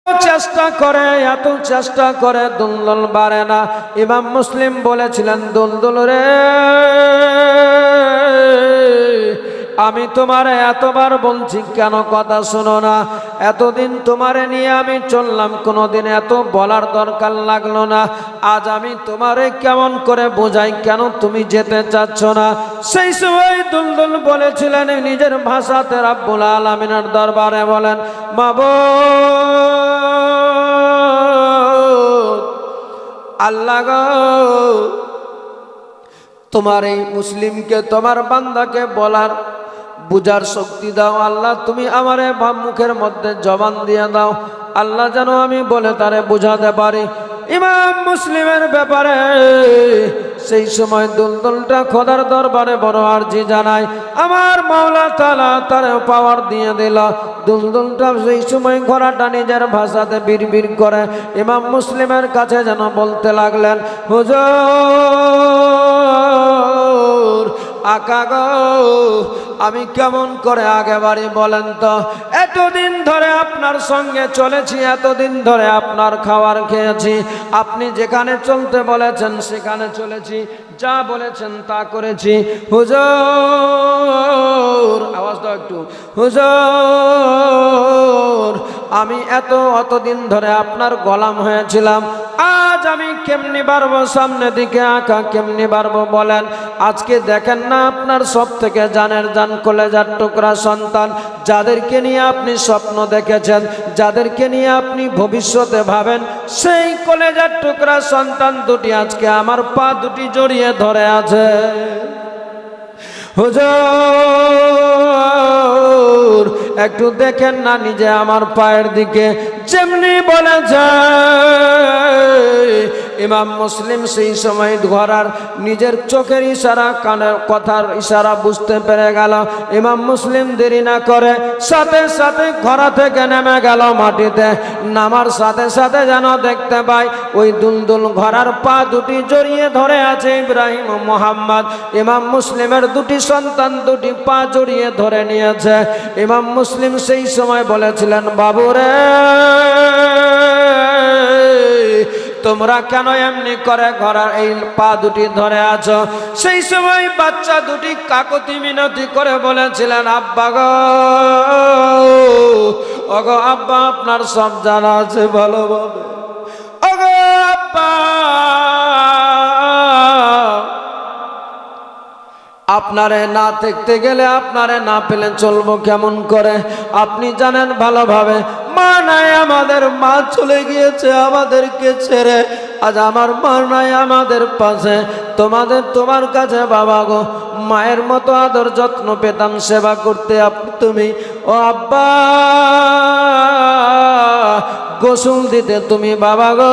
চেষ্টা করে, এত চেষ্টা করে দুলদুল বাড়ে না। ইমাম মুসলিম বলেছিলেন, দুলদুল রে, আমি তোমারে এতবার বলছি কেন কথা শোনো না? এতদিন তোমারে নিয়ে আমি চললাম, কোনোদিন এত বলার দরকার লাগলো না। আজ আমি তোমারে কেমন করে বোঝাই, কেন তুমি যেতে চাচ্ছ না? সেই সময় দুলদুল বলেছিলেন নিজের ভাষাতে রাব্বুল আলামিনের দরবারে বলেন, মাবুদ আল্লাহ গো, তোমার এই মুসলিমকে, তোমার বান্দাকে বলার বুঝার শক্তি দাও আল্লাহ। তুমি আমারে মুখের মধ্যে জবান দিয়ে দাও আল্লাহ, যেন আমি বলে তারে বুঝাতে পারি ইমাম মুসলিমের ব্যাপারে। সেই সময় দুলদুলটা খোদার দরবারে বড় আরজি জানায়, আমার মাওলা তাআলা তারে পাওয়ার দিয়ে দিল। দুলদুলটা সেই সময় ঘোড়াটা নিজের ভাষাতে বিড়বিড় করে ইমাম মুসলিমের কাছে যেন বলতে লাগলেন, হুজুর আকা গো, আমি কেমন করে আগে বাড়ি বলেন তো? এতদিন ধরে আপনার সঙ্গে চলেছি, এতদিন ধরে আপনার খাবার খেয়েছি, আপনি যেখানে চলতে বলেছেন সেখানে চলেছি, যা বলেছেন তা করেছি। হুজুর, আওয়াজ দাও একটু, হুজুর আমি অতদিন ধরে আপনার গোলাম হয়েছিলাম, আজ আমি কেমনি পারবো সামনে দিকে আঁকা, কেমনি পারবো বলেন? আজকে দেখেন না আপনার সব থেকে জানের জান কলেজার টুকরা সন্তান, যাদেরকে নিয়ে আপনি স্বপ্ন দেখেছেন, যাদেরকে নিয়ে আপনি ভবিষ্যতে ভাবেন, সেই কলেজার টুকরা সন্তান দুটি আজকে আমার পা দুটি জড়িয়ে ধরে আছে। হুজুর একটু দেখেন না নিজে আমার পায়ের দিকে, যেমনি বলেছে ইমাম মুসলিম সেই সময় ঘোড়ার নিজের চোখের ইশারা, কানের কথার ইশারা বুঝতে পেরে গেল। ইমাম মুসলিম দেরি না করে সাথে সাথে ঘোড়া থেকে নেমে গেল মাটিতে। নামার সাথে সাথে যেন দেখতে পাই ওই দুলদুল ঘোড়ার পা দুটি জড়িয়ে ধরে আছে ইব্রাহিম ও মোহাম্মদ। ইমাম মুসলিমের দুটি সন্তান দুটি পা জড়িয়ে ধরে নিয়েছে। ইমাম মুসলিম সেই সময় বলেছিলেন, বাবুরে তোমরা কেন এমনি করে ঘোড়ার এই পা দুটি ধরে আছো? সেই সময় বাচ্চা দুটি কাকতি মিনতি করে বলেছিলেন, আব্বা গো, ওগো আব্বা, আপনার সব জানা আছে ভালোভাবে, ওগো আব্বা, আপনারে না দেখতে গেলে, আপনারে না পেলে চলবো কেমন করে? আপনি জানেন ভালোভাবে, মা নাই আমাদের, মা চলে গিয়েছে আমাদেরকে ছেড়ে। আজ আমার মা নাই আমাদের পাশে, তোমার কাছে বাবা গো মায়ের মতো আদর যত্ন পেতাম, সেবা করতে তুমি। ও আব্বা, গোসল দিতে তুমি বাবা গো,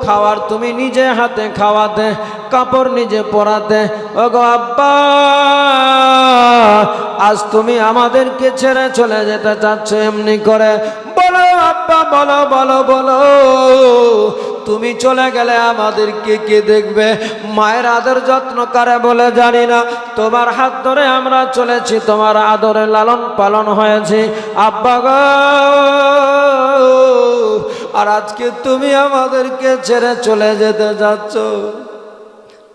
খাওয়ার তুমি নিজে হাতে খাওয়াতে, কাপড় নিজে পরাতে। ও গো আব্বা, আজ তুমি আমাদেরকে ছেড়ে চলে যেতে চাচ্ছ এমনি করে? বলো আব্বা, বলো বলো বলো, তুমি চলে গেলে আমাদেরকে কে দেখবে? মায়ের আদর যত্ন করে বলে জানি না, তোমার হাত ধরে আমরা চলেছি, তোমার আদরে লালন পালন হয়েছি আব্বা গো, আর আজকে তুমি আমাদেরকে ছেড়ে চলে যেতে যাচ্ছ।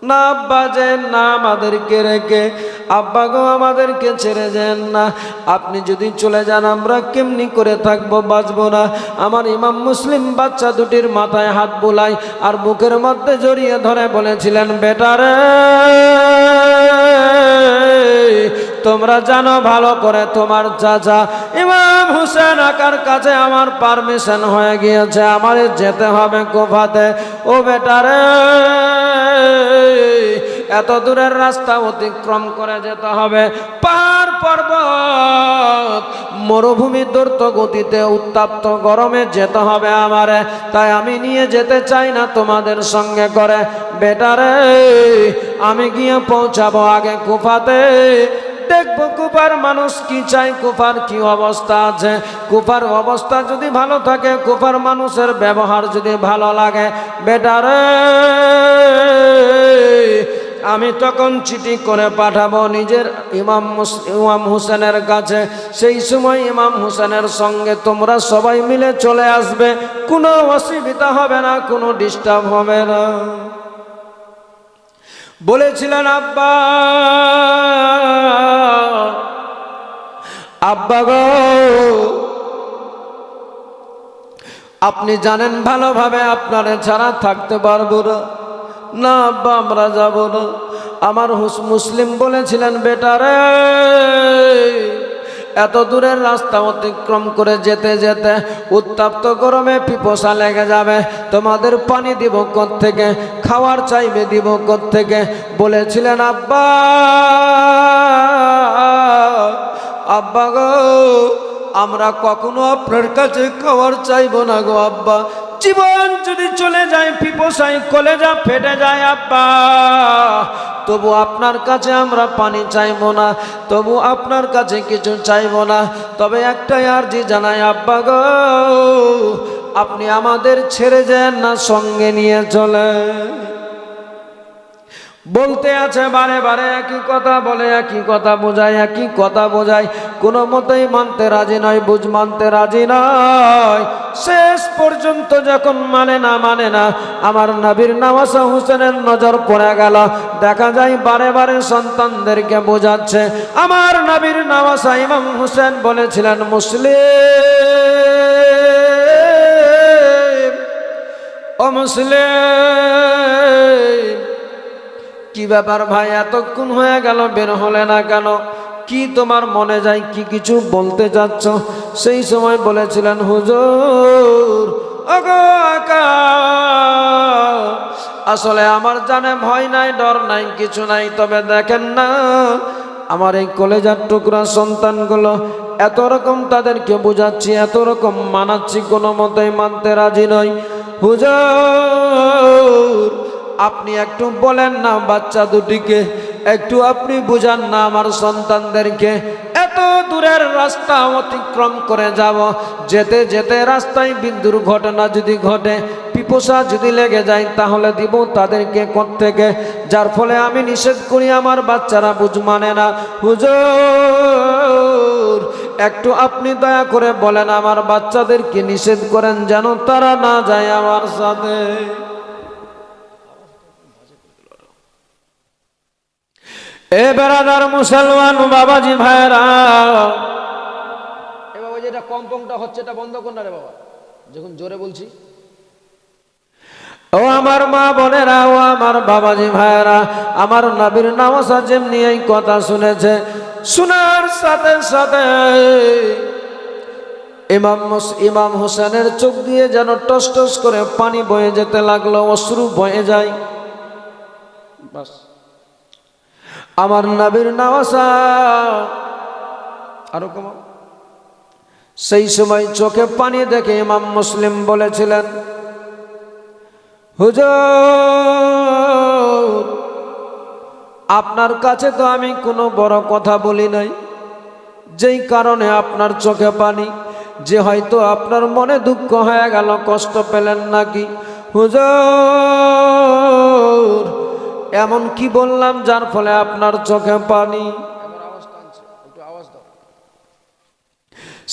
না আব্বা যেন না, আমাদেরকে রেখে, আব্বা গো আমাদেরকে ছেড়ে যান না। আপনি যদি চলে যান আমরা কেমনি করে থাকবো, বাঁচবো না। আমার ইমাম মুসলিম বাচ্চা দুটির মাথায় হাত বুলাই আর বুকের মধ্যে জড়িয়ে ধরে বলেছিলেন, বেটারে তোমরা জানো ভালো করে, তোমার চাচা ইমাম হুসেন আকার কাছে আমার পারমিশন হয়ে গিয়েছে, আমার যেতে হবে কুফাতে। ও বেটারে, এত দূরের রাস্তা অতিক্রম করে যেতে হবে, পাহাড় পর্বত মরুভূমি দ্রুত গতিতে উত্তপ্ত গরমে যেতে হবে আমারে, তাই আমি নিয়ে যেতে চাই না তোমাদের সঙ্গে করে। বেটারে আমি গিয়ে পৌঁছাবো আগে কুফাতে, দেখবো কুফার মানুষ কি চাই, কুফার কি অবস্থা আছে। কুফার অবস্থা যদি ভালো থাকে, কুফার মানুষের ব্যবহার যদি ভালো লাগে, বেটারে আমি তখন চিঠি করে পাঠাবো নিজের ইমাম হোসেনের কাছে। সেই সময় ইমাম হোসেনের সঙ্গে তোমরা সবাই মিলে চলে আসবে, কোনো অসুবিধা হবে না, কোনো ডিস্টার্ব হবে না। বলেছিলেন আব্বা, আব্বা গো, আপনি জানেন ভালোভাবে আপনারে ছাড়া থাকতে পারবো না। না আব্বা, আমরা যাব না। আমার মুসলিম বলেছিলেন, বেটা রে, এত দূরের রাস্তা অতিক্রম করে যেতে যেতে উত্তপ্ত গরমে পিপাসা লেগে যাবে, তোমাদের পানি দিব কোত্থেকে, খাওয়ার চাইবে দিব কোত্থেকে। বলেছিলেন আব্বা, আব্বা গো, আমরা কখনো আপনার কাছে খাওয়ার চাইবো না গো আব্বা। জীবন যদি চলে যায়, পিপাসায় কলেজা ফেটে যায় আব্বা, তবু আপনার কাছে আমরা পানি চাইবো না, তবু আপনার কাছে কিছু চাইবো না। তবে একটাই আরজি জানাই আব্বা গো, আপনি আমাদের ছেড়ে যান না, সঙ্গে নিয়ে চলে। বলতে আছে বারে বারে একই কথা বলে, একই কথা বোঝায়, একই কথা বোঝায়, কোনো মতেই মানতে রাজি নয়, বুঝ মানতে রাজি নয়। শেষ পর্যন্ত যখন মানে না, আমার নবীর নওয়াসা হোসেনের নজর পড়ে গেল। দেখা যায় বারে বারে সন্তানদেরকে বোঝাচ্ছে। আমার নবীর নওয়াসা ইমাম হোসেন বলেছিলেন, মুসলিম, ও মুসলিম, কি ব্যাপার ভাই, এতক্ষণ হয়ে গেল, বের হলে না কেন? কি তোমার মনে যায়, কি কিছু বলতে চাচ্ছ? সেই সময় বলেছিলেন, হুজুর, ওগো আকা, আসলে আমার জানে ভয় নাই, ডর নাই, কিছু নাই। তবে দেখেন না, আমার এই কলেজার টুকরা সন্তানগুলো, এত রকম তাদেরকে বোঝাচ্ছি, এত রকম মানাচ্ছি, কোনো মতেই মানতে রাজি নয়। হুজুর, আপনি একটু বলেন না বাচ্চা দুটিকে, একটু আপনি বুঝান না আমার সন্তানদেরকে। এত দূরের রাস্তা অতিক্রম করে যাব, যেতে যেতে রাস্তায় বিন্দুর ঘটনা যদি ঘটে, পিপাসা যদি লেগে যায়, তাহলে দিব তাদেরকে কোত্থেকে? যার ফলে আমি নিষেধ করি, আমার বাচ্চারা বুঝ মানে না। হুজুর, একটু আপনি দয়া করে বলেন, আমার বাচ্চাদেরকে নিষেধ করেন যেন তারা না যায় আমার সাথে। এ বেরাদার মুসলমান বাবাজি ভাইরা, এ বাবা যেটা কম্পনটা হচ্ছে এটা বন্ধ কর না রে বাবা, যখন জোরে বলছি। ও আমার মা বোনেরা, ও আমার বাবাজি ভাইরা, আমার নবীর নওয়াসা যেমনি এই কথা শুনেছে, শোনার সাথে সাথে ইমাম হোসেনের চোখ দিয়ে যেন টস টস করে পানি বয়ে যেতে লাগলো, অশ্রু বয়ে যায়। বাস, আমার নবীর নওয়াসা আরো কমা। সেই সময় চোখে পানি দেখে ইমাম মুসলিম বলেছিলেন, হুজুর, আপনার কাছে তো আমি কোনো বড় কথা বলি নাই, যেই কারণে আপনার চোখে পানি, যে হয়তো আপনার মনে দুঃখ হয়ে গেল, কষ্ট পেলেন নাকি? হুজুর, এমন কি বললাম যার ফলে আপনার চোখে পানি?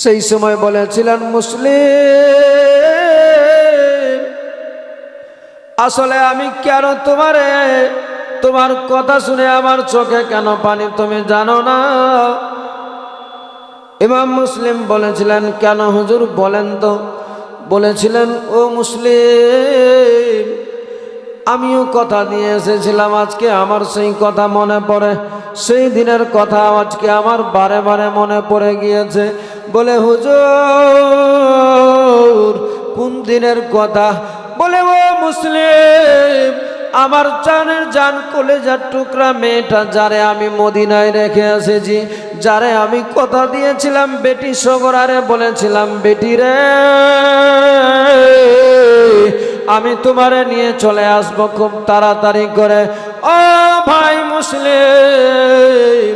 সেই সময় বলেছিলেন, মুসলিম, আসলে আমি কেন তোমার কথা শুনে আমার চোখে কেন পানি তুমি জানো না? ইমাম মুসলিম বলেছিলেন, কেন হুজুর বলেন তো? বলেছিলেন, ও মুসলিম, আমিও কথা দিয়ে এসেছিলাম, আজকে আমার সেই কথা মনে পড়ে, সেই দিনের কথা আজকে আমার বারে বারে মনে পড়ে গিয়েছে। বলে, হুজুর, কোন দিনের কথা? বলে, ও মুসলিম, আমার জানের জান কলেজার টুকরা মেয়েটা, যারে আমি মদিনায় রেখে এসেছি, যারে আমি কথা দিয়েছিলাম বেটি সগরারে, বলেছিলাম, বেটি রে, আমি তোমারে নিয়ে চলে আসবো খুব তাড়াতাড়ি করে। ও ভাই মুসলিম,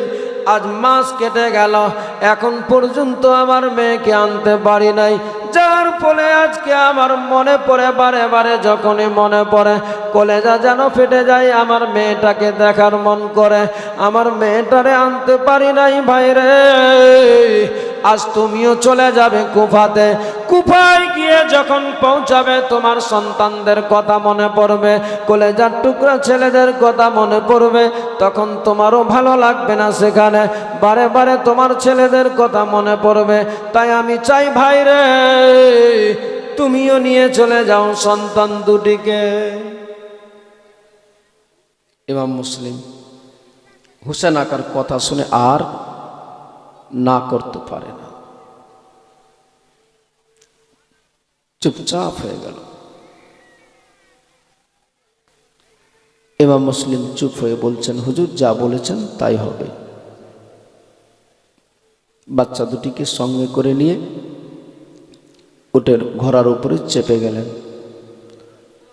আজ মাস কেটে গেল, এখন পর্যন্ত আমার মেয়েকে আনতে পারি নাই। যার ফলে আজকে আমার মনে পড়ে, বারে বারে যখনই মনে পড়ে কলেজা যেন ফেটে যায়। আমার মেয়েটাকে দেখার মন করে, আমার মেয়েটারে আনতে পারি নাই ভাইরে। আজ তুমিও চলে যাবে কুফাতে, কুফায় গিয়ে যখন পৌঁছাবে তোমার সন্তানদের কথা মনে পড়বে, কলেজার টুকরা ছেলেদের কথা মনে পড়বে, তখন তোমারও ভালো লাগবে না সেখানে, বারে বারে তোমার ছেলেদের কথা মনে পড়বে। তাই আমি চাই ভাইরে তুমিও নিয়ে চলে যাও সন্তান দুটিকে। ইমাম মুসলিম হুসেন আকার কথা শুনে আর না করতে পারে না, চুপচাপ হয়ে গেল। ইমাম মুসলিম চুপ হয়ে বলছেন, হুজুর যা বলেছেন তাই হবে। বাচ্চা দুটিকে সঙ্গে করে নিয়ে উটের ঘোড়ার উপরে চেপে গেলেন,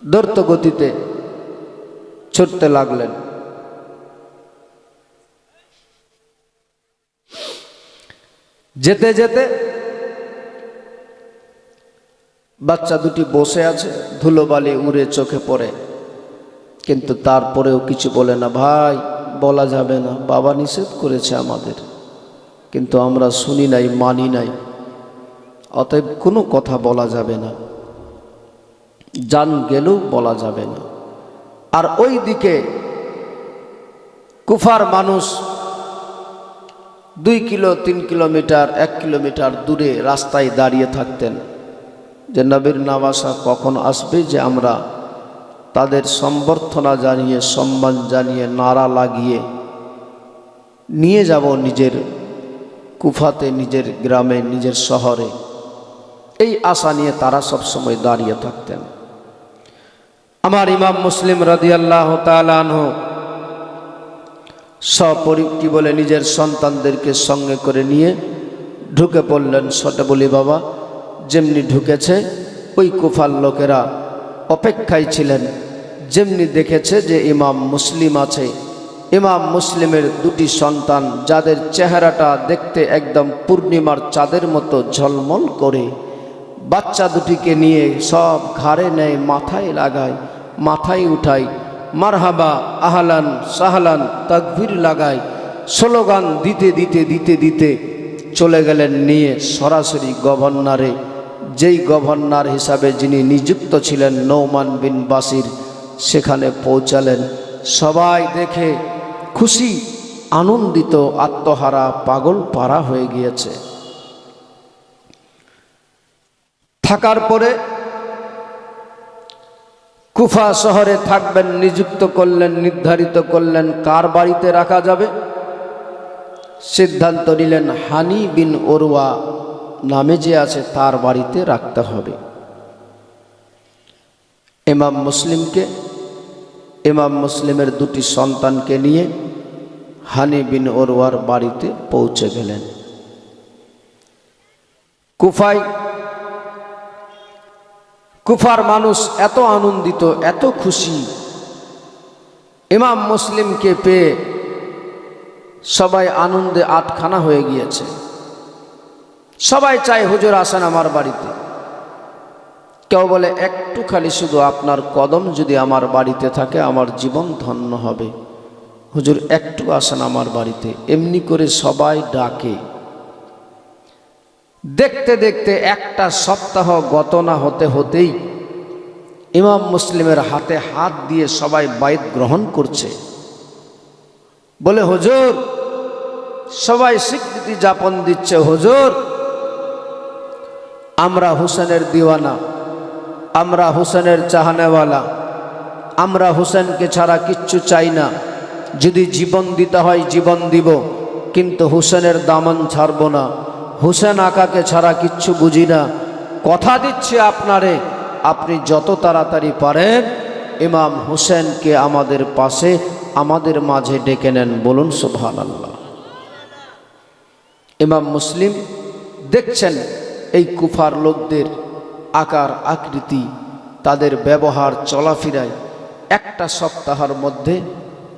দ্রুত গতিতে ছুটতে লাগলেন। যেতে যেতে বাচ্চা দুটি বসে আছে, ধুলোবালি উড়ে চোখে পড়ে, কিন্তু তারপরেও কিছু বলে না। ভাই বলা যাবে না, বাবা নিষেধ করেছে আমাদের, কিন্তু আমরা শুনি নাই, মানি নাই, অতএব কোনো কথা বলা যাবে না, জান গেলেও বলা যাবে না। আর ওই দিকে কুফার মানুষ 2 কিলো 3 কিলোমিটার 1 কিলোমিটার দূরে রাস্তায় দাঁড়িয়ে থাকতেন যে নবীর নামাশা কখন আসবে, যে আমরা তাদের সম্বর্ধনা জানিয়ে, সম্মান জানিয়ে, নারা লাগিয়ে নিয়ে যাব নিজের কুফাতে, নিজের গ্রামে, নিজের শহরে। এই আশা নিয়ে তারা সব সময় দাঁড়িয়ে থাকতেন। আমার ইমাম মুসলিম রাদিয়াল্লাহু তাআলা আনহু সপরিক্তি বলে নিজের সন্তানদেরকে সঙ্গে করে নিয়ে ঢুকে পড়লেন। ছোটে বলি বাবা যেমনি ঢুকেছে ওই কুফার লোকেরা অপেক্ষায় ছিলেন, যেমনি দেখেছে যে ইমাম মুসলিম আছে, ইমাম মুসলিমের 2টি সন্তান যাদের চেহারাটা দেখতে একদম পূর্ণিমার চাঁদের মতো ঝলমল করে, বাচ্চা দুটিকে নিয়ে সব ঘাড়ে নেয়, মাথায় লাগায়, মাথায় উঠায়, মারহাবা আহলান সাহলান তাকবীর লাগায়, স্লোগান দিতে দিতে দিতে দিতে চলে গেলেন নিয়ে সরাসরি গভর্নরে, যেই গভর্নর হিসাবে যিনি নিযুক্ত ছিলেন নৌমান বিন বাসির, সেখানে পৌঁছালেন। সবাই দেখে খুশি, আনন্দিত, আত্মহারা, পাগল পারা হয়ে গিয়েছে। থাকার পরে কুফা শহরে থাকবেন, নিযুক্ত করলেন, নির্ধারিত করলেন কার বাড়িতে রাখা যাবে। সিদ্ধান্ত নিলেন হানি বিন ওরওয়া নামে যে আছে তার বাড়িতে রাখতে হবে। ইমাম মুসলিমকে, ইমাম মুসলিমের 2টি সন্তানকে নিয়ে হানি বিন ওরওয়ার বাড়িতে পৌঁছে গেলেন। কুফায় কুফার মানুষ এত আনন্দিত, এত খুশি, ইমাম মুসলিমকে পেয়ে সবাই আনন্দে আটখানা হয়ে গিয়েছে। সবাই চায় হুজুর আসেন আমার বাড়িতে। কেউ বলে একটু খালি শুধু আপনার কদম যদি আমার বাড়িতে থাকে আমার জীবন ধন্য হবে, হুজুর একটু আসেন আমার বাড়িতে। এমনি করে সবাই ডাকে। দেখতে দেখতে একটা সপ্তাহ গত না হতে হতেই ইমাম মুসলিমের হাতে হাত দিয়ে সবাই বাইত গ্রহণ করছে। বলে হুজুর, সবাই স্বীকৃতি যাপন দিচ্ছে, হুজুর আমরা হুসেনের দিওয়ানা, আমরা হুসেনের চাহানেওয়ালা, আমরা হুসেনকে ছাড়া কিচ্ছু চাই না, যদি জীবন দিতে হয় জীবন দিব, কিন্তু হুসেনের দামন ছাড়ব না, হুসেন আকাকে ছাড়া কিচ্ছু বুঝি না। কথা দিচ্ছি আপনারে, আপনি যত তাড়াতাড়ি পারেন ইমাম হুসেনকে আমাদের পাশে, আমাদের মাঝে ডেকে নেন। বলুন সুবহানাল্লাহ। ইমাম মুসলিম দেখছেন এই কুফার লোকদের আকার আকৃতি, তাদের ব্যবহার চলাফেরায় একটা সপ্তাহের মধ্যে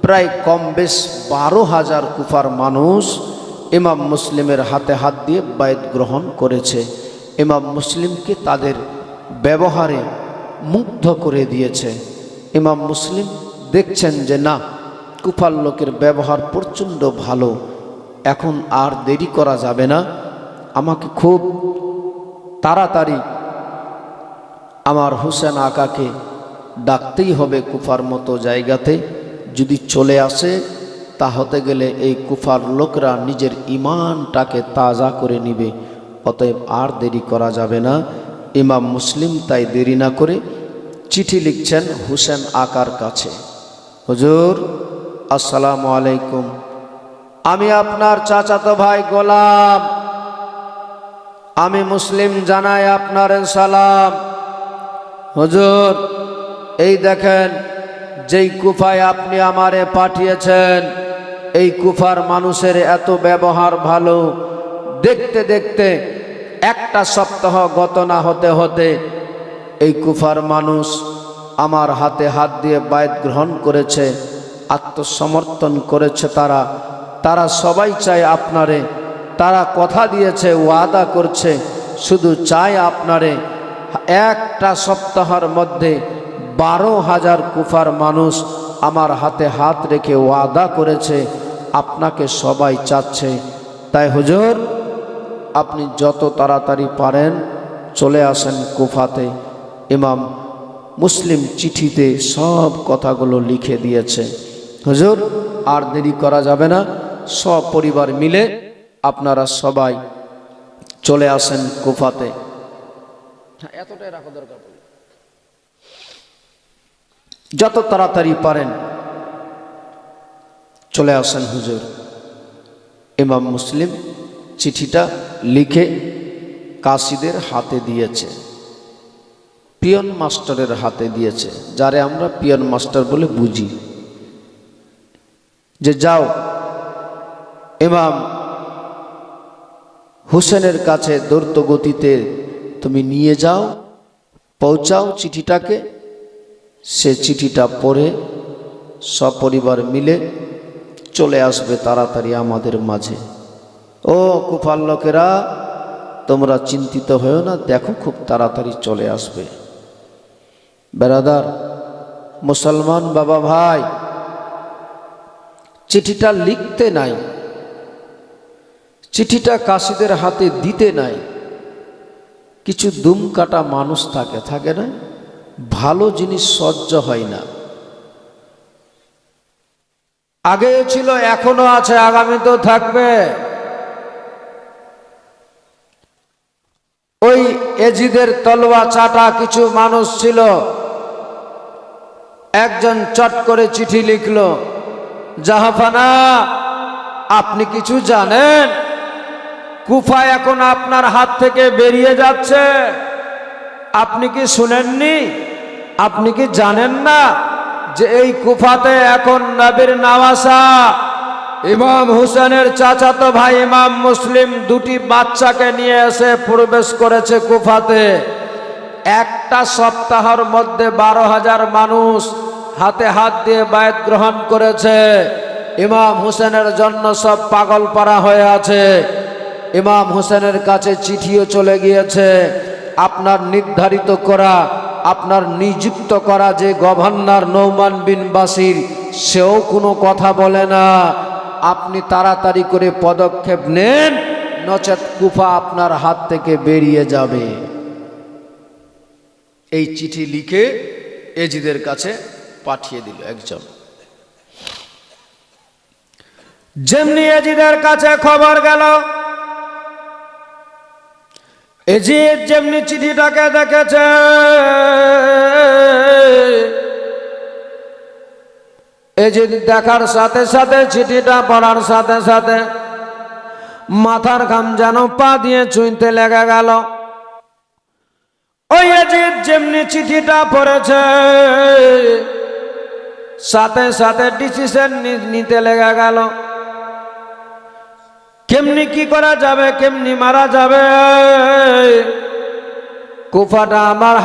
প্রায় কম বেশ 12,000 কুফার মানুষ ইমাম মুসলিমের হাতে হাত দিয়ে বায়াত গ্রহণ করেছে। ইমাম মুসলিমকে তাদের ব্যবহারে মুগ্ধ করে দিয়েছে। ইমাম মুসলিম দেখছেন যে না, কুফার লোকের ব্যবহার প্রচণ্ড ভালো, এখন আর দেরি করা যাবে না, আমাকে খুব তাড়াতাড়ি আমার হুসেন আকাকে ডাকতেই হবে কুফার মতো জায়গাতে। যদি চলে আসে তা হতে গেলে এই কুফার লোকরা নিজের ঈমানটাকে তাজা করে নিবে, অতএব আর দেরি করা যাবে না। ইমাম মুসলিম তাই দেরি না করে চিঠি লিখছেন হুসেন আকার কাছে। হুজুর আসসালামু আলাইকুম, আমি আপনার চাচাতো ভাই গোলাম, আমি মুসলিম জানাই আপনার সালাম। হুজুর এই দেখেন, যেই কুফায় আপনি আমারে পাঠিয়েছেন, এই কুফার মানুষের এত ব্যবহার ভালো, দেখতে দেখতে একটা সপ্তাহ গত না হতে হতে এই কুফার মানুষ আমার হাতে হাত দিয়ে বায়াত গ্রহণ করেছে, আত্মসমর্পণ করেছে। তারা সবাই চায় আপনারে, তারা কথা দিয়েছে, ওয়াদা করছে, শুধু চায় আপনারে। একটা সপ্তাহের মধ্যে 12,000 কুফার মানুষ আমার হাতে হাত রেখে ওয়াদা করেছে, আপনাকে সবাই চাচ্ছে। তাই হুজুর আপনি যত তাড়াতাড়ি পারেন চলে আসেন কুফাতে। ইমাম মুসলিম চিঠিতে সব কথাগুলো লিখে দিয়েছে। হুজুর আর দেরি করা যাবে না, সব পরিবার মিলে আপনারা সবাই চলে আসেন কুফাতে। এতটাই রাখা দরকার, যত তাড়াতাড়ি পারেন চলে আসেন হুজুর। ইমাম মুসলিম চিঠিটা লিখে কাসিদের হাতে দিয়েছে, পিয়ন মাস্টারের হাতে দিয়েছে, যারে আমরা পিয়ন মাস্টার বলে বুঝি, যে যাও ইমাম হুসেনের কাছে দ্রুত গতিতে তুমি নিয়ে যাও, পৌঁছাও চিঠিটাকে। সে চিঠিটা পড়ে সপরিবার মিলে চলে আসবে তাড়াতাড়ি আমাদের মাঝে। ও কুফার লোকেরা, তোমরা চিন্তিত হয়েও না, দেখো খুব তাড়াতাড়ি চলে আসবে। বেরাদার মুসলমান বাবা ভাই, চিঠিটা লিখতে নাই, চিঠিটা কাসিদের হাতে দিতে নাই। কিছু দুম কাটা মানুষ থাকে না, ভালো জিনিস সহ্য হয় না। আগে ছিল, এখনো আছে, আগামীতেও থাকবে। ওই এজিদের তলোয়া চাটা কিছু মানুষ ছিল, একজন চট করে চিঠি লিখলো, জাহাফানা আপনি কিছু জানেন? কুফা এখন আপনার হাত থেকে বেরিয়ে যাচ্ছে, আপনি কি শুনেননি? আপনি কি জানেন না যে এই কুফাতে এখন নবীর নওয়াসা ইমাম হুসেনের চাচাতো ভাই ইমাম মুসলিম দুটি বাচ্চাকে নিয়ে এসে প্রবেশ করেছে কুফাতে। একটা সপ্তাহের মধ্যে 12,000 মানুষ হাতে হাত দিয়ে বায়াত গ্রহণ করেছে। ইমাম হুসেনের জন্য সব পাগল পারা হয়ে আছে। ইমাম হুসেনের কাছে চিঠিও চলে গিয়েছে। আপনার নির্ধারিত করা, আপনার নিযুক্ত করা যে গভর্নর নৌমান বিন বাসির, সেও কোনো কথা বলে না। আপনি তাড়াতাড়ি করে পদক্ষেপ নেন, নচেত কুফা আপনার হাত থেকে বেরিয়ে যাবে। এই চিঠি লিখে এজিদের কাছে পাঠিয়ে দিল একজন। যেমনি এজিদের কাছে খবর গেল, এজিদ যেমনি চিঠিটাকে দেখেছে, এজিদ দেখার সাথে সাথে, চিঠিটা পড়ার সাথে সাথে মাথার ঘাম যেন পা দিয়ে চুইতে লেগে গেল। ওই এজিদ যেমনি চিঠিটা পড়েছে, সাথে সাথে ডিসিশন নিতে লেগে গেল। কেমনি কি করা যাবে, কেমনি মারা যাবে। কুফাটা আমার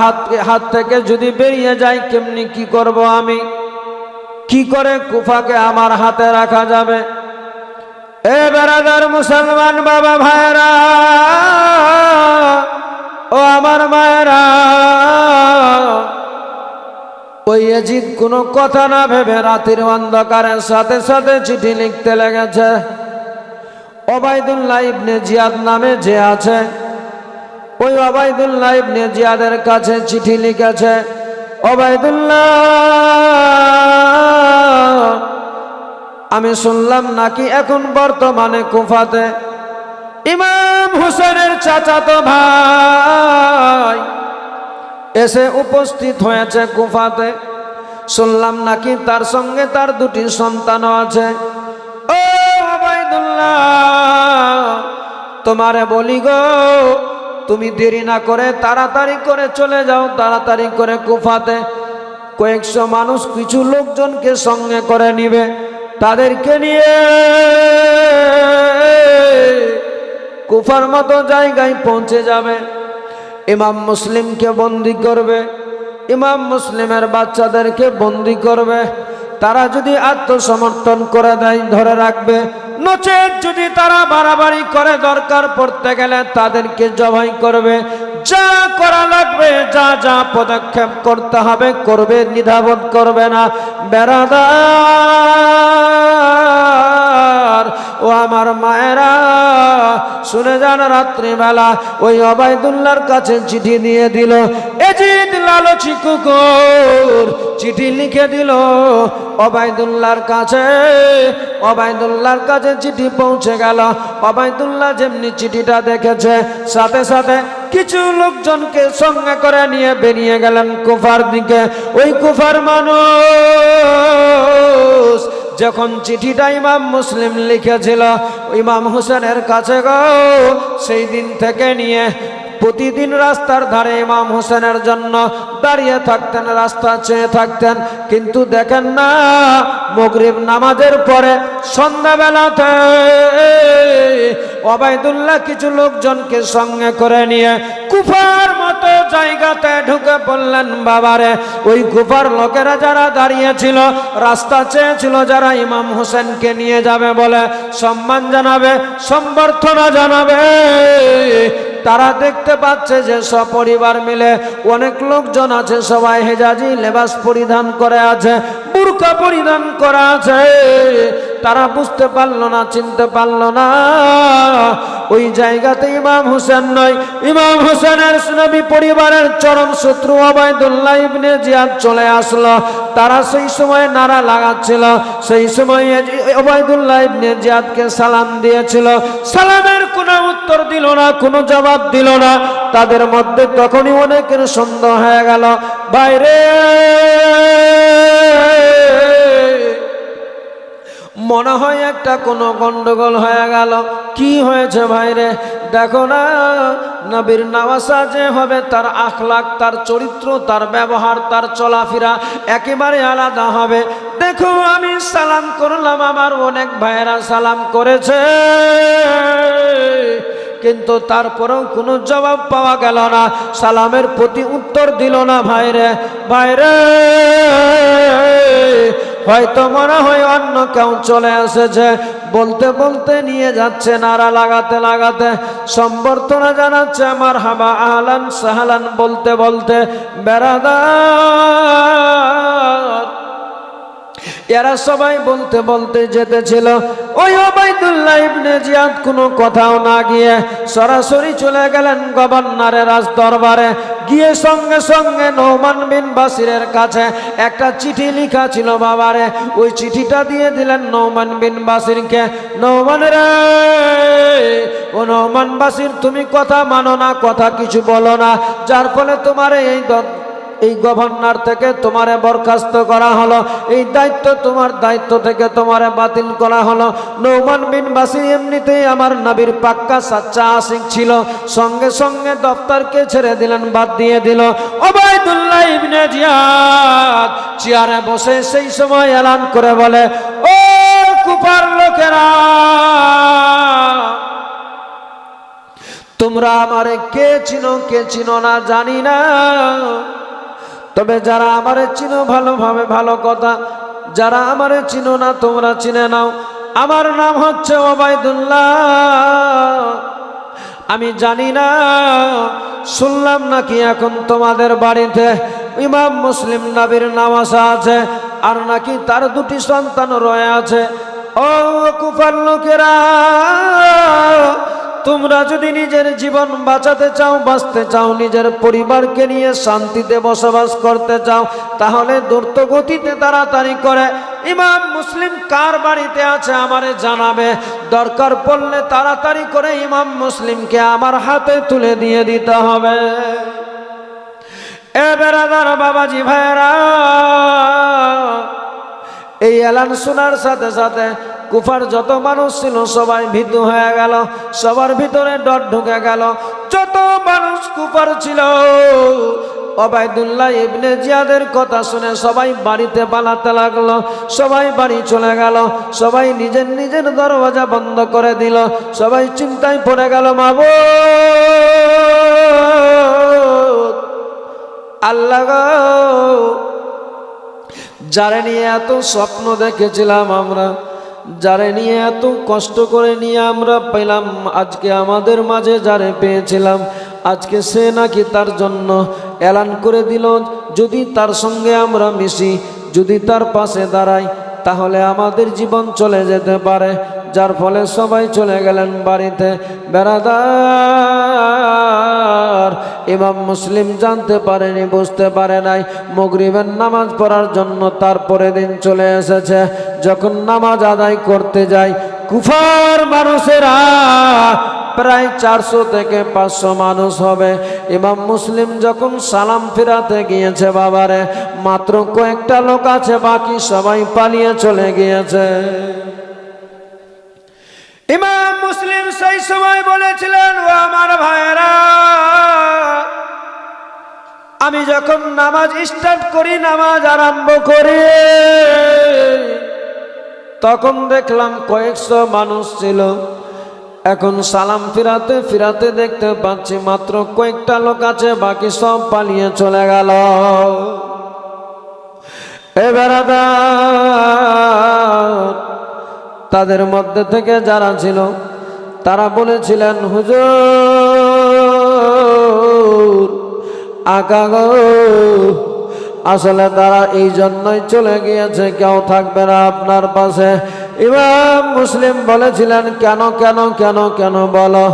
হাত থেকে যদি বেরিয়ে যায়, কেমনি কি করব আমি? কি করে কুফাকে আমার হাতে রাখা যাবে? এ বেরাদার মুসলমান বাবা ভাইরা, ও আমার মায়েরা, ওই ইয়াজিদ কোনো কথা না ভেবে রাতের অন্ধকারের সাথে সাথে চিঠি লিখতে লেগেছে। ওবায়দুল্লাহ ইবনে জিয়াদ নামে যে আছে, ওই ওবায়দুল্লাহ ইবনে জিয়াদের কাছে চিঠি লিখেছে। ওবায়দুল্লাহ, আমি শুনলাম নাকি এখন বর্তমানে কুফাতে ইমাম হুসেনের চাচাতো ভাই এসে উপস্থিত হয়েছে কুফাতে। শুনলাম নাকি তার সঙ্গে তার দুটি সন্তানও আছে। ও ওবায়দুল্লাহ, তোমারে বলি গো, তুমি দেরি না করে তাড়াতাড়ি করে চলে যাও, তাড়াতাড়ি করে কুফাতে। কয়েকশো মানুষ, কিছু লোকজনকে সঙ্গে করে নিবে, তাদেরকে নিয়ে কুফার মতো জায়গায় পৌঁছে যাবে। ইমাম মুসলিমকে বন্দি করবে, ইমাম মুসলিমের বাচ্চাদেরকে বন্দি করবে। তারা যদি আত্মসমর্পণ করে দেয় ধরে রাখবে, নচেত যদি তারা বাড়াবাড়ি করে দরকার পড়তে গেলে তাদেরকে জবাই করবে। যা করা লাগবে, যা যা পদক্ষেপ করতে হবে করবে, দ্বিধাবোধ করবে না। বেরাদার ও আমার মায়েরা, শুনে যান, রাত্রিবেলা ওই ওবায়দুল্লাহর কাছে চিঠি দিয়ে দিল। ইয়াজিদ লালচি কুকুর চিঠি লিখে দিল ওবায়দুল্লাহর কাছে। ওবায়দুল্লাহর কাছে চিঠি পৌঁছে গেল। ওবায়দুল্লাহ যেমনি চিঠিটা দেখেছে, সাথে সাথে কিছু লোকজনকে সঙ্গে করে নিয়ে বেরিয়ে গেলেন কুফার দিকে। ওই কুফার মানুষ যখন চিঠিটা ইমাম মুসলিম লিখেছিল ইমাম হুসেনের কাছে গো, সেই দিন থেকে নিয়ে প্রতিদিন রাস্তার ধারে ইমাম হোসেনের জন্য দাঁড়িয়ে থাকতেন, রাস্তা চেয়ে থাকতেন। কিন্তু দেখেন না, মাগরিব নামাজের পরে সন্ধ্যাবেলাতে ওবায়দুল্লাহ কিছু লোকজনকে সঙ্গে করে নিয়ে কুফার মতো জায়গাতে ঢুকে পড়লেন। বাবারে, ওই কুফার লোকেরা যারা দাঁড়িয়েছিল, রাস্তা চেয়েছিল যারা ইমাম হোসেনকে নিয়ে যাবে বলে সম্মান জানাবে, সম্বর্ধনা জানাবে, তারা দেখতে পাচ্ছে যে সপরিবার মিলে অনেক লোকজন আছে, সবাই হেজাজি লেবাস পরিধান করে আছে, বুরকা পরিধান করা আছে। তারা বুঝতে পারলো না, চিনতে পারলো না ওই জায়গাতে ইমাম হোসেন নয়, ইমাম হোসেনের নবী পরিবারের চরম শত্রু ওবায়দুল্লাহ ইবনে জিয়াদ চলে আসলো। তারা সেই সময় নারা লাগাচ্ছিল, সেই সময় ওবায়দুল্লাহ ইবনে জিয়াদকে সালাম দিয়েছিল। সালামের কোনো উত্তর দিল না, কোনো জবাব দিল না। তাদের মধ্যে তখনই অনেকের সন্দেহ হয়ে গেল, বাইরে মনে হয় একটা কোনো গন্ডগোল হয়ে গেল। কি হয়েছে ভাইরে? দেখো না, নবীর নওয়াসা যে হবে, তার আখলাক, তার চরিত্র, তার ব্যবহার, তার চলাফেরা একেবারে আলাদা হবে। দেখো, আমি সালাম করলাম, আমার অনেক ভাইয়েরা সালাম করেছে, কিন্তু তারপরেও কোনো জবাব পাওয়া গেল না, সালামের প্রতি উত্তর দিল না। ভাইরে, ভাইরে, হয়তো মনে হয় অন্য কেউ চলে এসেছে। বলতে বলতে নিয়ে যাচ্ছে, নারা লাগাতে লাগাতে সম্বর্ধনা জানাচ্ছে, আমার হাবা আহলান সাহলান বলতে বলতে। বেরাদার, এরা সবাই বলতে বলতে যেতেছিল। ওই ওবায়দুল্লাহ ইবনে জিয়াদ কোনো কথাও না গিয়ে সরাসরি চলে গেলেন গভর্নরের রাজ দরবারে। গিয়ে সঙ্গে সঙ্গে নোমান বিন বাসিরের কাছে একটা চিঠি লেখা ছিল বাবারে, ওই চিঠিটা দিয়ে দিলেন নোমান বিন বাসিরকে। নোমান রে, ও নোমান বাসির, তুমি কথা মানো না, কথা কিছু বলো না, যার ফলে তোমার এই গভর্নর থেকে তোমারে বরখাস্ত করা হলো, এই দায়িত্ব, তোমার দায়িত্ব থেকে তোমারে বাতিল করা হলো। নোমান বিন বাসির এমনিতেই আমার নবীর পাক্কা সাচ্চা আশিক ছিল, সঙ্গে সঙ্গে দপ্তরকে ছেড়ে দিলেন, বাদ দিয়ে দিল। ওবায়দুল্লাহ ইবনে জিয়াদ চেয়ারে বসে সেই সময় এলান করে বলে, ও কুফার লোকেরা, তোমরা আমারে কে চিনো কে চিনো না জানি না, তবে যারা আমারে চিনো ভালোভাবে ভালো কথা, যারা আমারে চিনো না তোমরা চিনে নাও। আমার নাম হচ্ছে ওবায়দুল্লাহ। আমি জানি না শুনলাম নাকি এখন তোমাদের বাড়িতে ইমাম মুসলিম নবীর নামাজ আছে আর নাকি তার দুটি সন্তান রয়ে আছে। ও কুফার লোকেরা, তোমরা যদি নিজের জীবন বাঁচাতে চাও, বাঁচতে চাও, নিজের পরিবারকে নিয়ে শান্তিতে বসবাস করতে চাও, তাহলে দ্রুত গতিতে তাড়াতাড়ি করে ইমাম মুসলিম কার বাড়িতে আছে আমারে জানাবে। দরকার পড়লে তাড়াতাড়ি করে ইমাম মুসলিমকে আমার হাতে তুলে দিয়ে দিতে হবে। এ বেরাদার বাবাজি ভাইরা, এই এলান শোনার সাথে সাথে কুফার যত মানুষ ছিল সবাই ভীতু হয়ে গেল, সবার ভিতরে ডর ঢুকে গেল। যত মানুষ কুফার ছিল ওবায়দুল্লাহ ইবনে জিয়াদের কথা শুনে সবাই বাড়িতে পালাতে লাগলো, সবাই বাড়ি চলে গেল, সবাই নিজের নিজের দরওয়াজা বন্ধ করে দিল, সবাই চিন্তায় পড়ে গেল। মাবুদ আল্লাহ গো, যারে নিয়ে এত স্বপ্ন দেখেছিলাম আমরা, যারে নিয়ে এত কষ্ট করে নিয়ে আমরা পেলাম, আজকে আমাদের মাঝে যারে পেয়েছিলাম আজকে সে নাকি তার জন্য এলান করে দিল যদি তার সঙ্গে আমরা মিশি, যদি তার পাশে দাঁড়াই তাহলে আমাদের জীবন চলে যেতে পারে। যার ফলে সবাই চলে গেলেন বাড়িতে। বেরাদার, ইমাম মুসলিম জানতে পারেনি, বুঝতে পারে নাই মাগরিবের নামাজ পড়ার জন্য তারপরে দিন চলে এসেছে। যখন নামাজ আদায় করতে যায় কুফার মানুষেরা প্রায় 400 থেকে 500 মানুষ হবে। ইমাম মুসলিম যখন সালাম ফিরাতে গিয়েছে বাবারে, মাত্র কয়েকটা লোক আছে, বাকি সবাই পালিয়ে চলে গিয়েছে। ইমাম মুসলিম সেই সময় বলেছিলেন, ও আমার ভাইরা, আমি যখন নামাজ স্টার্ট করি, নামাজ আরম্ভ করি, তখন দেখলাম কয়েকশো মানুষ ছিল। এখন সালাম ফিরাতে ফিরাতে দেখতে পাচ্ছি মাত্র কয়েকটা লোক আছে, বাকি সব পালিয়ে চলে গেল। এবারে তাদের মধ্যে থেকে যারা ছিল তারা বলেছিলেন, হুজুর আকা গো, আসলে তারা এই জন্যই চলে গিয়েছে, কেউ থাকবে না আপনার পাশে। ইমাম মুসলিম বলেছিলেন, কেন কেন কেন কেন বলো?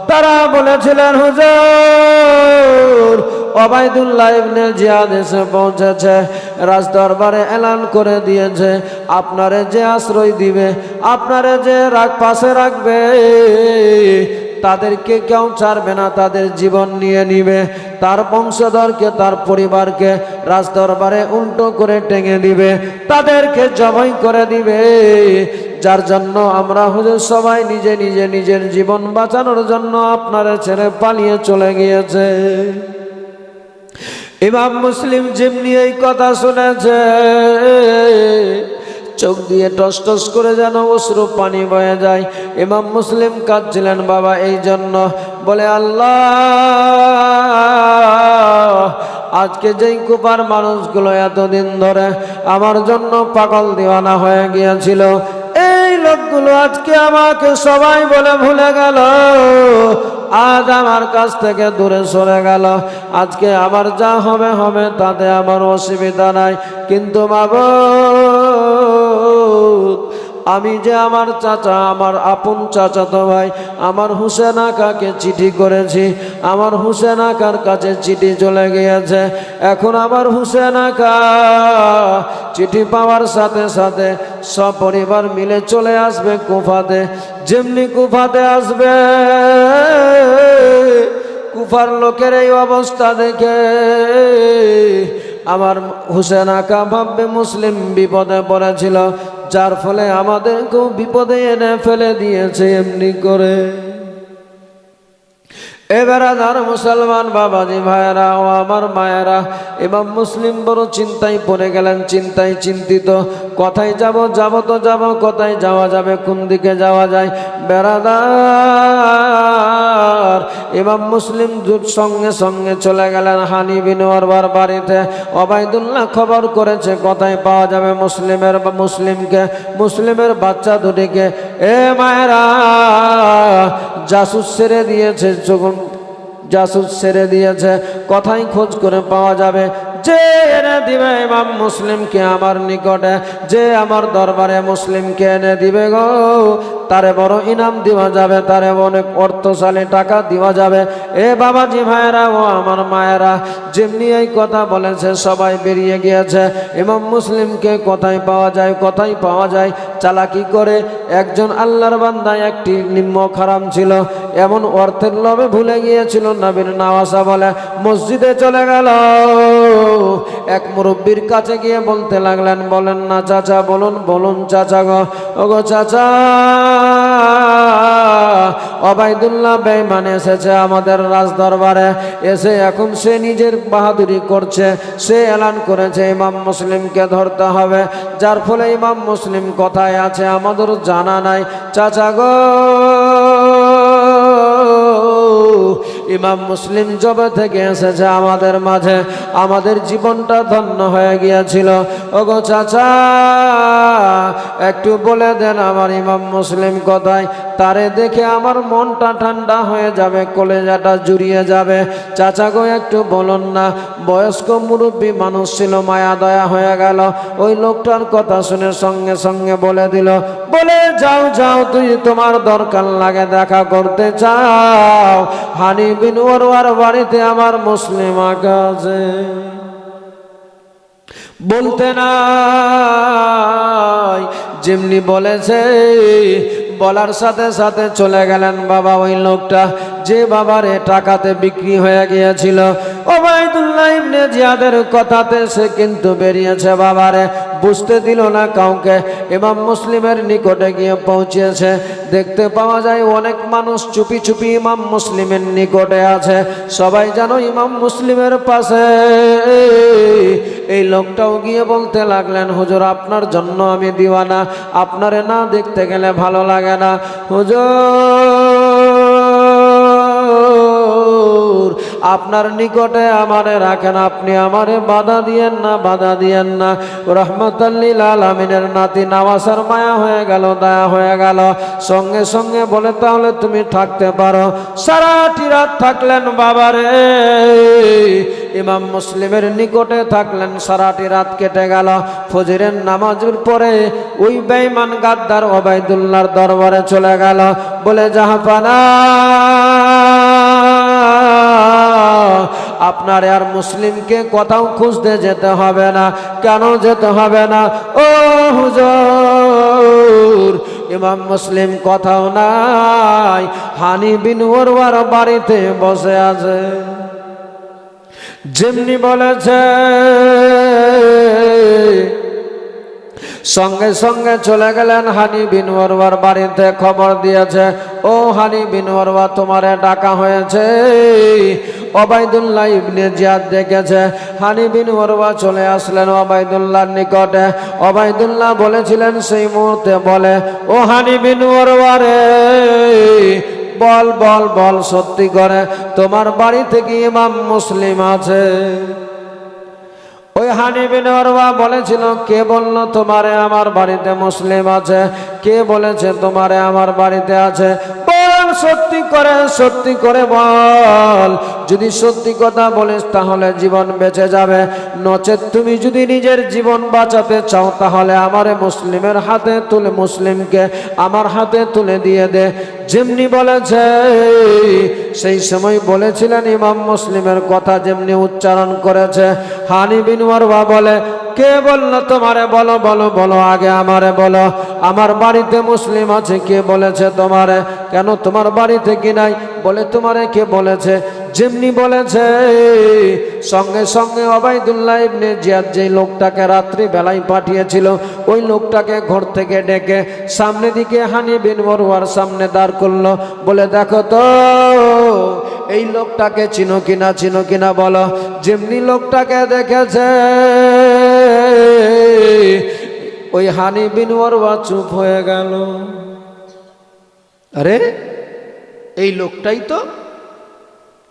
তারা বলেছিলেন, হুজুর ওবায়দুল্লাহ ইবনে জিয়াদ এসে পৌঁছেছে, রাজ দরবারে এলান করে দিয়েছে আপনারে যে আশ্রয় দিবে, আপনারে যে পাশে রাখবে, তাদেরকে কেউ ছাড়বে না, তাদের জীবন নিয়ে নিবে, তার বংশধরকে, তার পরিবারকে রাজ দরবারে উল্টো করে টেঙে দিবে, তাদেরকে জবাই করে দিবে। যার জন্য আমরা হুজুর সবাই নিজে নিজে নিজের জীবন বাঁচানোর জন্য আপনারে ছেড়ে পালিয়ে চলে গিয়েছে। ইমাম মুসলিম যেমনি এই কথা শুনেছে, চোখ দিয়ে টস টস করে যেন অশ্রু পানি বয়ে যায়। ইমাম মুসলিম কাঁদছিলেন বাবা এই জন্য, বলে আল্লাহ, আজকে যেই কুপার মানুষগুলো এতদিন ধরে আমার জন্য পাগল দিওয়ানা হয়ে গিয়েছিল, এই লোকগুলো আজকে আমাকে সবাই বলে ভুলে গেল, আজ আমার কাছ থেকে দূরে সরে গেল। আজকে আমার যা হবে হবে, তাতে আমার অসুবিধা নাই, কিন্তু মাবুদ, আমি যে আমার চাচা, আমার আপন চাচাতো ভাই, আমার হুসেন আকাকে চিঠি করেছি, আমার হুসেন আকার কাছে চিঠি চলে গিয়েছে। এখন আমার হুসেন আকা চিঠি পাওয়ার সাথে সাথে সপরিবার মিলে চলে আসবে কুফাতে। যেমনি কুফাতে আসবে, কুফার লোকের এই অবস্থা দেখে আমার হুসেন আকা ভাববে মুসলিম বিপদে পড়েছিল, যার ফলে আমাদেরকেও বিপদে এনে ফেলে দিয়েছে এমনি করে। এবার আর মুসলমান বাবাজি ভাইয়েরা ও আমার মায়েরা, ইমাম মুসলিম বড় চিন্তায় পড়ে গেলেন, চিন্তায় চিন্তিত, কোথায় যাব, যাব তো যাব, কোথায় যাওয়া যাবে, কোন দিকে যাওয়া যায়। বেরাদার, ইমাম মুসলিম সঙ্গে সঙ্গে চলে গেলেন হানি বিন ওরবার বাড়িতে। ওবায়দুল্লাহ খবর করেছে কোথায় পাওয়া যাবে মুসলিমকে, মুসলিমের বাচ্চা দুটিকে। এ মায়েরা, জাসুস ছেড়ে দিয়েছে, জাসুস ছেড়ে দিয়েছে, কথাই খোঁজ করে পাওয়া যাবে। যে এনে দিবে ইমাম মুসলিমকে আমার নিকটে, যে আমার দরবারে মুসলিমকে এনে দিবে গো, তারে বড় ইনাম দেওয়া যাবে, তারে অনেক অর্থশালী টাকা দেওয়া যাবে। এ বাবাজি ভাইয়েরা ও আমার মায়েরা, যেমনি এই কথা বলেছে সবাই বেরিয়ে গিয়েছে। ইমাম মুসলিমকে কোথায় পাওয়া যায়, কোথায় পাওয়া যায়? চালাকি করে একজন আল্লাহর বান্দা, একটি নিম্ন খারাম ছিল, এমন অর্থের লোভে ভুলে গিয়েছিল নবীর নাওয়াসা বলে, মসজিদে চলে গেল। এক মুরব্বীর কাছে গিয়ে বলতে লাগলেন, বলেন না চাচা, বলুন বলুন চাচা গো, ওগো চাচা, ওবাইদুল্লাহ বেঈমান এসেছে আমাদের রাজ দরবারে, এসে এখন সে নিজের বাহাদুরি করছে। সে এলান করেছে ইমাম মুসলিমকে ধরতে হবে, যার ফলে ইমাম মুসলিম কোথায় আছে আমাদের জানা নাই। চাচা গো, ইমাম মুসলিম জবে থেকে এসেছে আমাদের মাঝে, আমাদের জীবনটা ধন্য হয়ে গিয়েছিল। ওগো চাচা, একটু বলে দেন আমার ইমাম মুসলিম কোথায়? তারে দেখে আমার মনটা ঠান্ডা হয়ে যাবে, কলেজাটা জুড়িয়ে যাবে। চাচা গো, একটু বলুন না। বয়স্ক মুরব্বী মানুষ ছিল, মায়া দয়া হয়ে গেল। ওই লোকটার কথা শুনে সঙ্গে সঙ্গে বলে দিল, বলে যাও যাও, তুই তোমার দরকার লাগে দেখা করতে চাও, হানি বিন ওরওয়ার বাড়িতে আমার মুসলিম আকা আছে। বলতে নাই, যেমনি বলেছে বলার সাথে সাথে চলে গেলেন বাবা। ওই লোকটা যে বাবারে টাকাতে বিক্রি হয়ে গিয়েছিল, ওবাইদুল্লাহ ইবনে জিয়াদের কথাতে সে কিন্তু বেরিয়েছে বাবারে, বুঝতে দিল না কাউকে। ইমাম মুসলিমের নিকটে গিয়ে পৌঁছেছে। দেখতে পাওয়া যায় অনেক মানুষ চুপি চুপি ইমাম মুসলিমের নিকটে আছে। সবাই জানো ইমাম মুসলিমের পাশে। এই লোকটাও গিয়ে বলতে লাগলেন, হুজুর আপনার জন্য আমি দিওয়ানা, আপনারে না দেখতে গেলে ভালো লাগে না। হুজুর আপনার নিকটে আমারে রাখেন, আপনি আমারে বাধা দিয়েন না, বাধা দিয়েন না। রহমাতাল লিল আলামিনের নাতি নাওয়াসার মায়া হয়ে গেল, দয়া হয়ে গেল। সঙ্গে সঙ্গে বলে, তাহলে তুমি থাকতে পারো। সারাটি রাত থাকলেন বাবারে, ইমাম মুসলিমের নিকটে থাকলেন। সারাটি রাত কেটে গেল। ফজরের নামাজের পরে ওই বেঈমান গাদ্দার ওবাইদুল্লাহর দরবারে চলে গেল। বলে, জাহাপানা, আপনার আর মুসলিমকে কোথাও খুঁজতে যেতে হবে না। কেন যেতে হবে না? ও হুজুর, ইমাম মুসলিম কোথাও নাই, হানি বিন ওরওয়ার বাড়িতে বসে আছে। যেমনি বলেছে সঙ্গে সঙ্গে চলে গেলেন হানি বিন ওরওয়ার বাড়িতে। খবর দিয়েছে, ও হানি বিন ওরওয়া, তোমারে ডাকা হয়েছে। ওবাইদুল্লাহ ইবনে জিয়াদ দেখেছে। হানি বিন ওরওয়া চলে আসলেন ওবাইদুল্লাহর নিকটে। ওবাইদুল্লাহ বলেছিলেন সেই মুহূর্তে, বলে, ও হানি বিন ওরওয়া রে, বল বল বল, সত্যি করে তোমার বাড়ি থেকে ইমাম মুসলিম আছে? ওই হানি বিন ওরওয়া বলেছিল, কে বললো তোমারে আমার বাড়িতে মুসলিম আছে? কে বলেছে তোমারে আমার বাড়িতে আছে? বল, সত্যি করে বল। যদি সত্যি কথা বলিস তাহলে জীবন বেঁচে যাবে, নচেত তুমি যদি নিজের জীবন বাঁচাতে চাও তাহলে আমারে মুসলিমের হাতে তুলে, মুসলিমকে আমার হাতে তুলে দিয়ে দে। যেমনি বলেছে সেই সময় বলেছিলেন ইমাম মুসলিমের কথা যেমনি উচ্চারণ করেছে। হানি বিন ওরওয়া বলে, কে বলল তোমারে? বলো বলো বলো, আগে আমারে বলো, আমার বাড়িতে মুসলিম আছে। কে বলেছে তোমারে? কেন তোমার বাড়িতে কি নাই? বলে, তোমারে কে বলেছে? যেমনি বলেছে সঙ্গে সঙ্গে ওবাইদুল্লাহ ইবনে জিয়াদ যেই লোকটাকে রাত্রি বেলায় পাঠিয়েছিল, ওই লোকটাকে ঘর থেকে ডেকে সামনে দিকে হানি বিন ওরওয়ার সামনে দাঁড় করলো। বলে, দেখো তো এই লোকটাকে চিনো কিনা বলো। যেমনি লোকটাকে দেখেছে ওই হানি বিন ওরওয়া চুপ হয়ে গেল। আরে এই লোকটাই তো,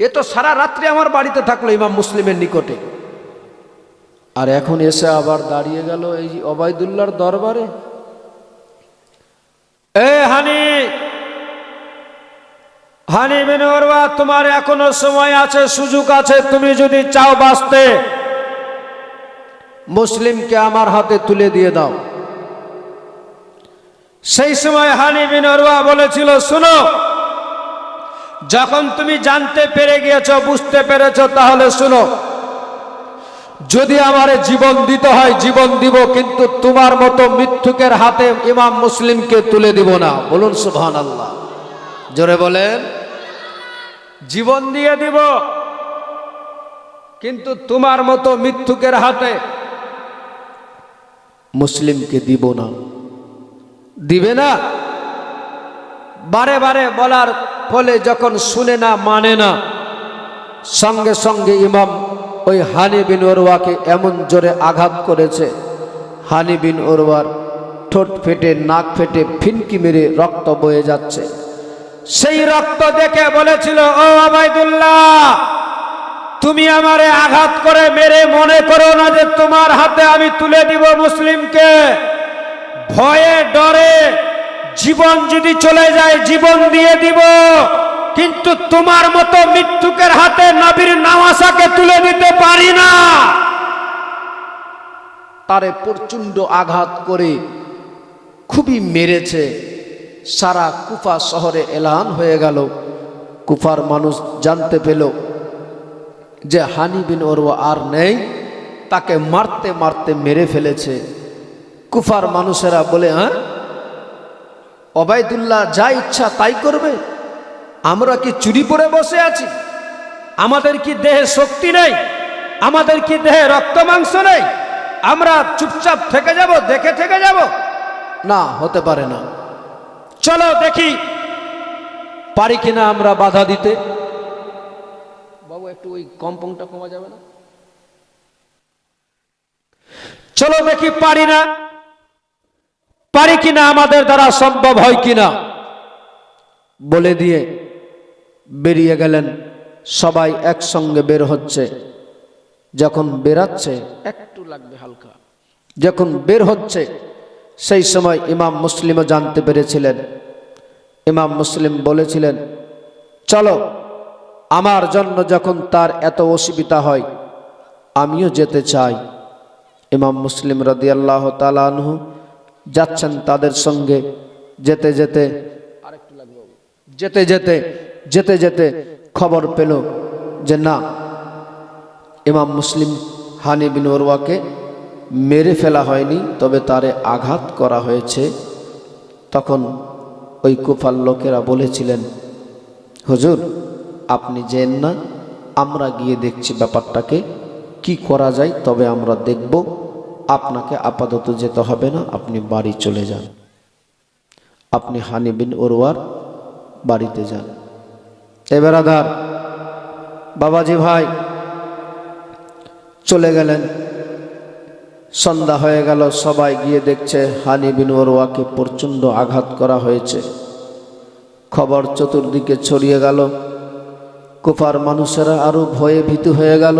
এ তো সারা রাত্রি আমার বাড়িতে থাকলো ইমাম মুসলিমের নিকটে, আর এখন এসে আবার দাঁড়িয়ে গেল এই ওবাইদুল্লাহর দরবারে। এ হানি, হানি বিন উরওয়া, তোমার এখনো সময় আছে, সুযোগ আছে, তুমি যদি চাও বাঁচতে, মুসলিমকে আমার হাতে তুলে দিয়ে দাও। সেই সময় হানি বিন উরওয়া বলেছিল, শোনো, যখন তুমি জানতে পেরে গিয়েছো, বুঝতে পেরেছো, তাহলে শোনো, যদি আমারে জীবন দিতে হয় জীবন দিব, কিন্তু তোমার মতো মিথ্যুকের হাতে ইমাম মুসলিমকে তুলে দিব না। বলুন সুবহানাল্লাহ, জোরে বলেন। জীবন দিয়ে দিব, কিন্তু তোমার মতো মিথ্যুকের হাতে মুসলিমকে দিব না। দিবে না। বারে বারে বলার ফলে যখন শুনে না, মানে না, সঙ্গে সঙ্গে ইমাম ওই হানি বিন উরওয়াকে এমন জোরে আঘাত করেছে, হানি বিন উরওয়ার ঠোঁট ফেটে, নাক ফেটে, ফিনকি মেরে রক্ত বয়ে যাচ্ছে। সেই রক্ত দেখে বলেছিল, ও ওবাইদুল্লাহ, তুমি আমারে আঘাত করে মেরে মনে করো না যে তোমার হাতে আমি তুলে দিব মুসলিমকে। ভয়ে ডরে জীবন যদি চলে যায় জীবন দিয়ে দিব, কিন্তু তোমার মতো মৃত্যুকের হাতে নবীর নওয়াসাকে তুলে দিতে পারি না। তারে প্রচন্ড আঘাত করে খুবই মেরেছে। সারা কুফা শহরে এলান হয়ে গেল। কুফার মানুষ জানতে পেল যে হানি বিন উরওয়া আর নেই, তাকে মারতে মারতে মেরে ফেলেছে। কুফার মানুষেরা বলে, হ্যাঁ, ওবাইদুল্লাহ যা ইচ্ছা তাই করবে? আমরা কি চুরি করে বসে আছি? আমাদের কি দেহে শক্তি নেই? আমাদের কি দেহে রক্ত মাংস নেই? আমরা চুপচাপ থেকে যাব, দেখে থেকে যাব? না, হতে পারে না। চলো দেখি পারি কিনা আমরা বাধা দিতে। বাবু, একটু ওই কম্পনটা কমা যাবে না? চলো দেখি পারি কিনা, আমাদের দ্বারা সম্ভব হয় কিনা। বলে দিয়ে বেরিয়ে গেলেন। সবাই একসঙ্গে বের হচ্ছে। যখন বেরাচ্ছে, একটু লাগবে হালকা, যখন বের হচ্ছে, সেই সময় ইমাম মুসলিমও জানতে পেরেছিলেন। ইমাম মুসলিম বলেছিলেন, চলো, আমার জন্য যখন তার এত অসুবিধা হয়, আমিও যেতে চাই। ইমাম মুসলিম রাদিয়াল্লাহু তাআলা আনহু যাচ্ছেন তাদের সঙ্গে। যেতে যেতে যেতে যেতে যেতে যেতে খবর পেল যে না, ইমাম মুসলিম হানি বিন উরওয়াকে মেরে ফেলা হয়নি, তবে তারে আঘাত করা হয়েছে। তখন ওই কুফার লোকেরা বলেছিলেন, হুজুর, আপনি যেন না, আমরা গিয়ে দেখছি ব্যাপারটাকে কি করা যায়, তবে আমরা দেখব। আপনাকে আপাতত যেতে হবে না, আপনি বাড়ি চলে যান, আপনি হানি বিন উরওয়ার বাড়িতে যান। এবার আধার বাবাজি ভাই চলে গেলেন। সন্ধ্যা হয়ে গেল। সবাই গিয়ে দেখছে হানি বিন উরওয়াকে প্রচণ্ড আঘাত করা হয়েছে। খবর চতুর্দিকে ছড়িয়ে গেল। কুফার মানুষেরা আরো ভয়ে ভীতু হয়ে গেল।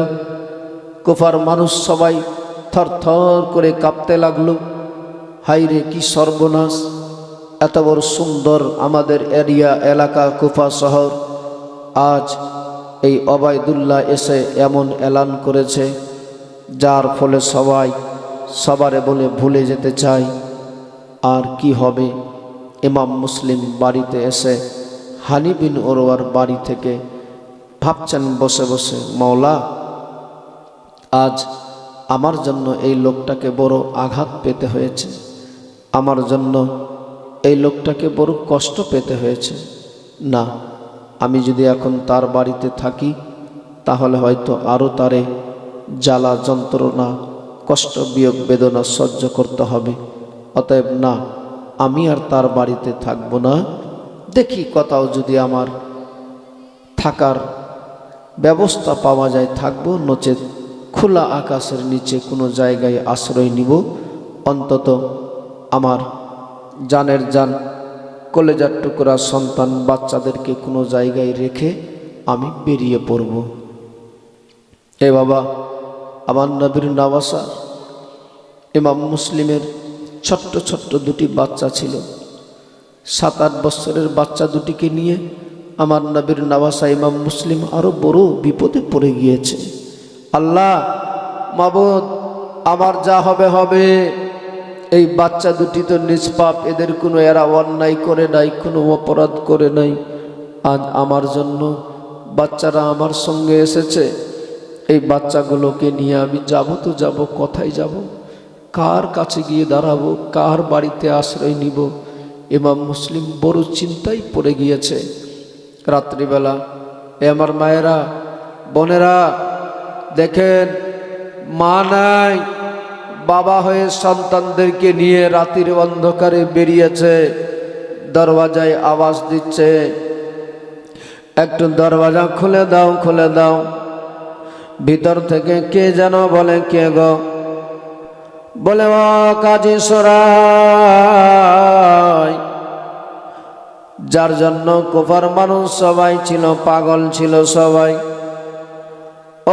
কুফার মানুষ সবাই থরথর করে কাঁপতে লাগলো। হাইরে, কি সর্বনাশ! এত বড় সুন্দর আমাদের এলাকা কুফা শহর, আজ এই ওবাইদুল্লাহ এসে এমন এলান করেছে, যার ফলে সবাই সবারে বলে ভুলে যেতে চায়। আর কি হবে? ইমাম মুসলিম বাড়িতে এসে হানি বিন উরওয়ার বাড়ি থেকে ভাবছেন বসে বসে, মাওলা, আজ আমার জন্য এই লোকটাকে বড় আঘাত পেতে হয়েছে, আমার জন্য এই লোকটাকে বড় কষ্ট পেতে হয়েছে। না, আমি যদি এখন তার বাড়িতে থাকি তাহলে হয়তো আরও তারে জ্বালা যন্ত্রণা, কষ্ট, বিয়োগ, বেদনা সহ্য করতে হবে। অতএব না, আমি আর তার বাড়িতে থাকবো না। দেখি কোথাও যদি আমার থাকার ব্যবস্থা পাওয়া যায় থাকবো, নচেত খোলা আকাশের নিচে কোনো জায়গায় আশ্রয় নিব। অন্তত আমার জানের জান, কলেজার টুকরা সন্তান বাচ্চাদেরকে কোনো জায়গায় রেখে আমি বেরিয়ে পড়ব। এ বাবা, আমার নবীর নওয়াসা ইমাম মুসলিমের ছোট্ট ছোট্ট দুটি বাচ্চা ছিল। 7-8 বছরের বাচ্চা দুটিকে নিয়ে আমার নবীর নওয়াসা ইমাম মুসলিম আরো বড় বিপদে পড়ে গিয়েছে। আল্লাহ মাবুদ, আমার যা হবে হবে। এই বাচ্চা দুটি তো নিষ্পাপ, এদের কোনো এরা অন্যায় করে নাই, কোনো অপরাধ করে নাই। আজ আমার জন্য বাচ্চারা আমার সঙ্গে এসেছে। এই বাচ্চাগুলোকে নিয়ে আমি যাব তো যাব, কোথায় যাব, কার কাছে গিয়ে দাঁড়াবো, কার বাড়িতে আশ্রয় নিব? ইমাম মুসলিম বড় চিন্তায় পড়ে গিয়েছে। রাত্রিবেলা এ আমার মায়েরা, বোনেরা, দেখেন মা নাই, বাবা হয়ে সন্তানদেরকে নিয়ে রাতের অন্ধকারে বেরিয়েছে। দরওয়াজায় আওয়াজ দিচ্ছে, একটু দরওয়াজা খুলে দাও, খুলে দাও। ভিতর থেকে কে যেন বলে, কে গো? বলে ও কাজী সরাই, যার জন্য কুফার মানুষ সবাই ছিল, পাগল ছিল সবাই।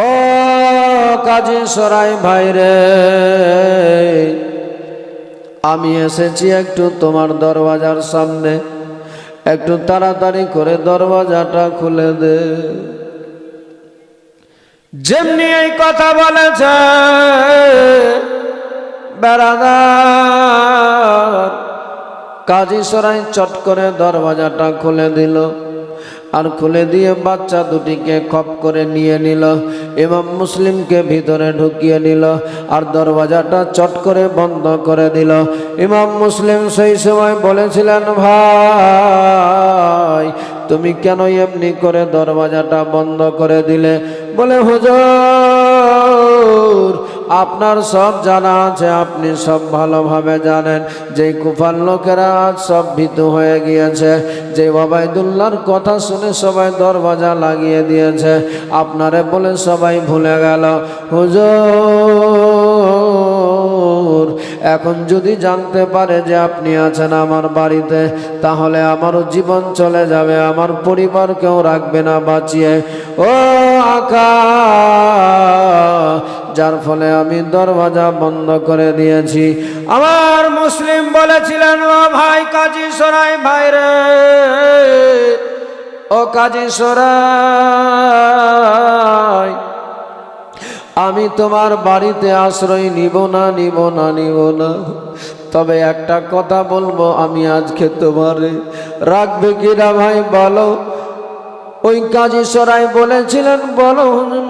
ও কাজী সরাই ভাই রে, আমি এসেছি একটু তোমার দরওয়াজার সামনে, একটু তাড়াতাড়ি করে দরওয়াজাটা খুলে দে। যেমনি এই কথা বলেছে বেড়াদার, কাজী সরাই চট করে দরওয়াজাটা খুলে দিল। আর খুলে দিয়ে বাচ্চা দুটিকে খপ করে নিয়ে নিল, ইমাম মুসলিমকে ভিতরে ঢুকিয়ে নিল, আর দরওয়াজাটা চট করে বন্ধ করে দিল। ইমাম মুসলিম সেই সময় বলেছিলেন, ভাই তুমি কেন এমনি করে দরওয়াজাটা বন্ধ করে দিলে? বলে হুজুর, আপনার সব জানা আছে, আপনি সব ভালোভাবে জানেন যে কুফার লোকেরা আজ সব ভীতু হয়ে গিয়েছে, যে ওবায়দুল্লাহর কথা শুনে সবাই দরওয়াজা লাগিয়ে দিয়েছে, আপনারে বলে সবাই ভুলে গেল। হুজুর, এখন যদি জানতে পারে যে আপনি আছেন আমার বাড়িতে, তাহলে আমারও জীবন চলে যাবে, আমার পরিবার কেউ রাখবে না বাঁচিয়ে। ও আকা, যার ফলে আমি দরওয়াজা বন্ধ করে দিয়েছি। আমার মুসলিম বলেছিলেন, ও ভাই কাজী সরাই ভাই রে, ও কাজী সরাই, আমি তোমার বাড়িতে আশ্রয় নিব না, নিব না, নিব না। তবে একটা কথা বলবো, আমি আজকে তোমারে রাখবে কিনা ভাই বলো? ওই কাজী সরাই বলেছিলেন, বলো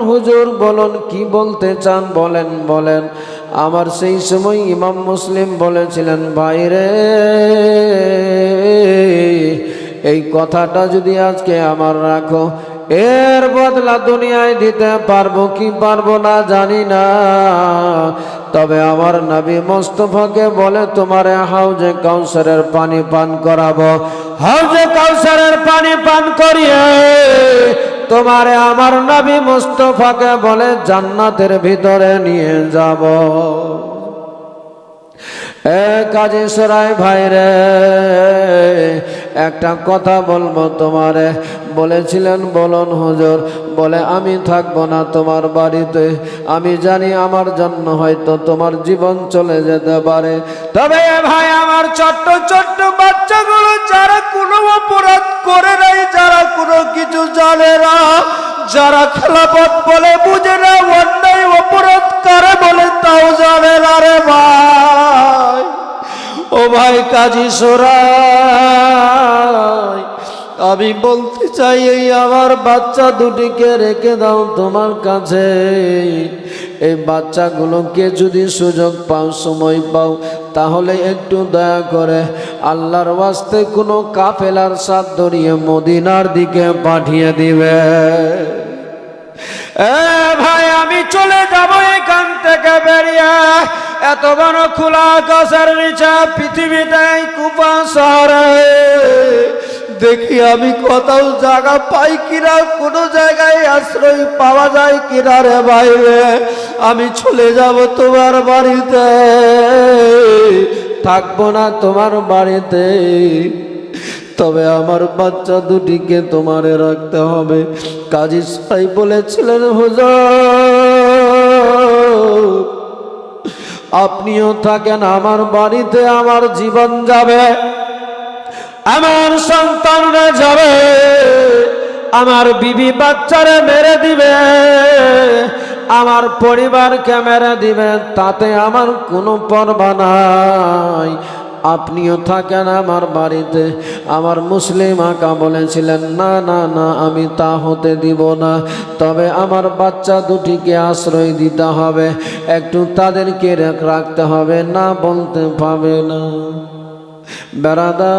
হুজুর, বলুন কি বলতে চান, বলেন বলেন। আমার সেই সময় ইমাম মুসলিম বলেছিলেন, ভাই রে, এই কথাটা যদি আজকে আমার রাখো, এর বদলা দুনিয়ায় দিতে পারবো কি পারবো না জানি না, তবে আমার নবী মুস্তাফাকে বলে তোমারে হাউজে কাউসারের পানি পান করাবো। হাউজে কাউসারের পানি পান করিয়ে তোমারে আমার নবী মুস্তাফাকে বলে জান্নাতের ভিতরে নিয়ে যাব। এ কাজী সরাই ভাই রে, একটা কথা বলবো তোমারে। বলেছিলেন, বলুন হুজুর। বলে, আমি থাকবো না তোমার বাড়িতে, আমি জানি আমার জন্য হয়তো তোমার জীবন চলে যেতে পারে, তবে ভাই আমার ছোট্ট ছোট্ট বাচ্চাগুলো যারা কোনো অপরাধ করে নাই, যারা কোনো কিছু জানে না, যারা খেলাফত বলে বুঝে না, অন্যায় অপরাধ করে বলে তাও জানে না রে ভাই, ও ভাই কাজী সরাই, আমি বলতে চাই, এই আমার বাচ্চা দুটিকে রেখে দাও তোমার কাছে। এই বাচ্চাগুলোকে যদি সুযোগ পাও, সময় পাও, তাহলে একটু দয়া করে আল্লাহর ওয়াস্তে কোনো কাফেলার সাথ ধরিয়ে মদিনার দিকে পাঠিয়ে দিবে। ভাই আমি চলে যাব এখান থেকে বেরিয়ে, এত বড় খোলা আকাশের নিচে পৃথিবীতে কুফা শহরে দেখি আমি কোথাও জায়গা পাই কিনা, কোনো জায়গায় আশ্রয় পাওয়া যায় কিনা রে বাইরে। আমি চলে যাব তোমার বাড়িতে, থাকবো না তোমার বাড়িতে, তবে আমার বাচ্চা দুটিকে তোমারে রাখতে হবে। কাজী সরাই বলেছিলেন, হুজুর আপনিও থাকেন আমার বাড়িতে, আমার জীবন যাবে। আমার সন্তানরা যাবে, আমার বিবি বাচ্চারা মেরে দিবে, আমার পরিবারকে মেরে দিবে, তাতে আমার কোনো পরোয়া নাই। আপনিও থাকেন আমার বাড়িতে। আমার মুসলিম আকা বলেছিলেন, না না না, আমি তা হতে দিব না, তবে আমার বাচ্চা দুটিকে আশ্রয় দিতে হবে, একটু তাদেরকে রাখতে হবে, না বলতে পাবে না। বেরাদার,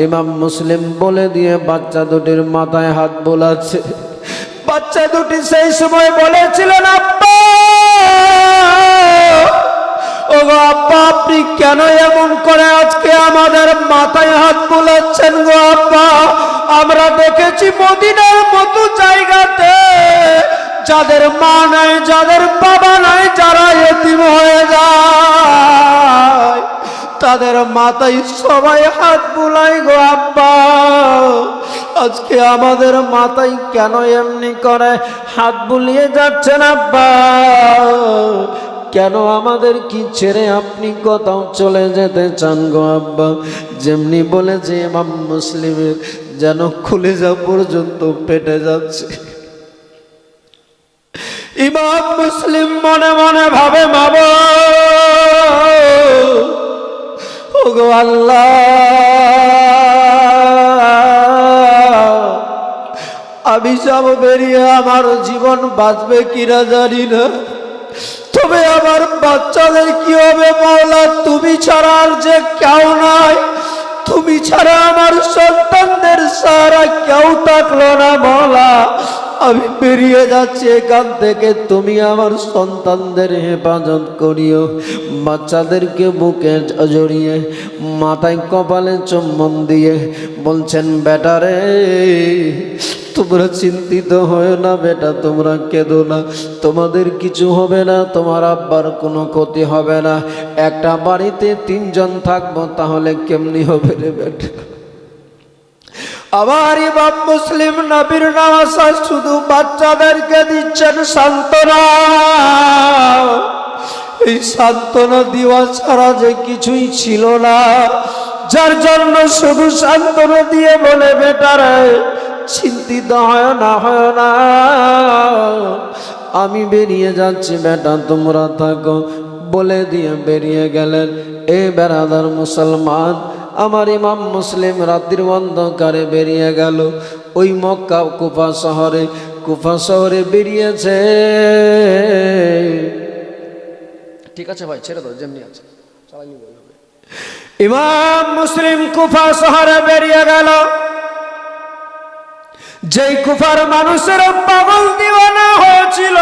ইমাম মুসলিম বলে দিয়ে বাচ্চা দুটির মাথায় হাত বোলাচ্ছে। বাচ্চা দুটি সেই সময় বলেছিলেন, আব্বা, ও আব্বা, আপনি কেন এমন করে আজকে আমাদের মাথায় হাত বোলাচ্ছেন গো আব্বা? আমরা দেখেছি মদিনার মতো জায়গাতে যাদের মা নাই, যাদের বাবা নাই, যারা এতিম হয়ে যায়, তাদের মাথায় সবাই হাত বুলাই গো আব্বা। আজকে আমাদের মাথায় কেন এমনি করে হাত বুলিয়ে যাচ্ছেন আব্বা? কেন আমাদের কি ছেড়ে আপনি কোথাও চলে যেতে চান গো আব্বা? যেমনি বলেছে ইমাম মুসলিমের যেন কলিজা পর্যন্ত পেটে যাচ্ছে। ইমাম মুসলিম মনে মনে ভাবে, মাবো ওগো আল্লাহ, আমি যাব বেরিয়ে, আমার জীবন বাঁচবে কিনা জানি না, তবে আমার বাচ্চাদের কি হবে মাওলা? তুমি ছাড়া আর যে কেউ নাই, তুমি ছাড়া আমার সন্তানদের সারা কেউ থাকলো না মাওলা। আমি বেরিয়ে যাচ্ছি এখান থেকে, তুমি আমার সন্তানদের হেফাজত করিও। বাচ্চাদেরকে বুকে জড়িয়ে মাথায় কপালে চুম্বন দিয়ে বলছেন, বেটারে তোমরা চিন্তিত হয় না বেটা, তোমরা কেঁদো না, তোমাদের কিছু হবে না, তোমার আব্বার কোনো ক্ষতি হবে না। একটা বাড়িতে তিনজন থাকবো, তাহলে কেমনি হবে রে বেটা? আবার ইমাম মুসলিম নবীর নওয়াজা শুধু বাচ্চাদেরকে দিচ্ছেন সান্ত্বনা। এই সান্ত্বনা দেওয়া ছাড়া যে কিছুই ছিল না, যার জন্য শুধু সান্ত্বনা দিয়ে বলে, বেটারে চিন্তিত হয় না, হয় না, আমি বেরিয়ে যাচ্ছি বেটা, তোমরা থাকো বলে দিয়ে বেরিয়ে গেলেন। এ বেরাদার মুসলমান, আমার ইমাম মুসলিম রাত্রির অন্ধকারে বেরিয়ে গেল। ওই মক্কা কুফা শহরে বেরিয়েছে। ঠিক আছে ভাই, ছেড়ে দাও, যেমনি আছে চালাইনি বলবে। ইমাম মুসলিম কুফা শহরে বেরিয়ে গেল। যেই কুফার মানুষের পাগল দিওয়ানা হয়েছিল,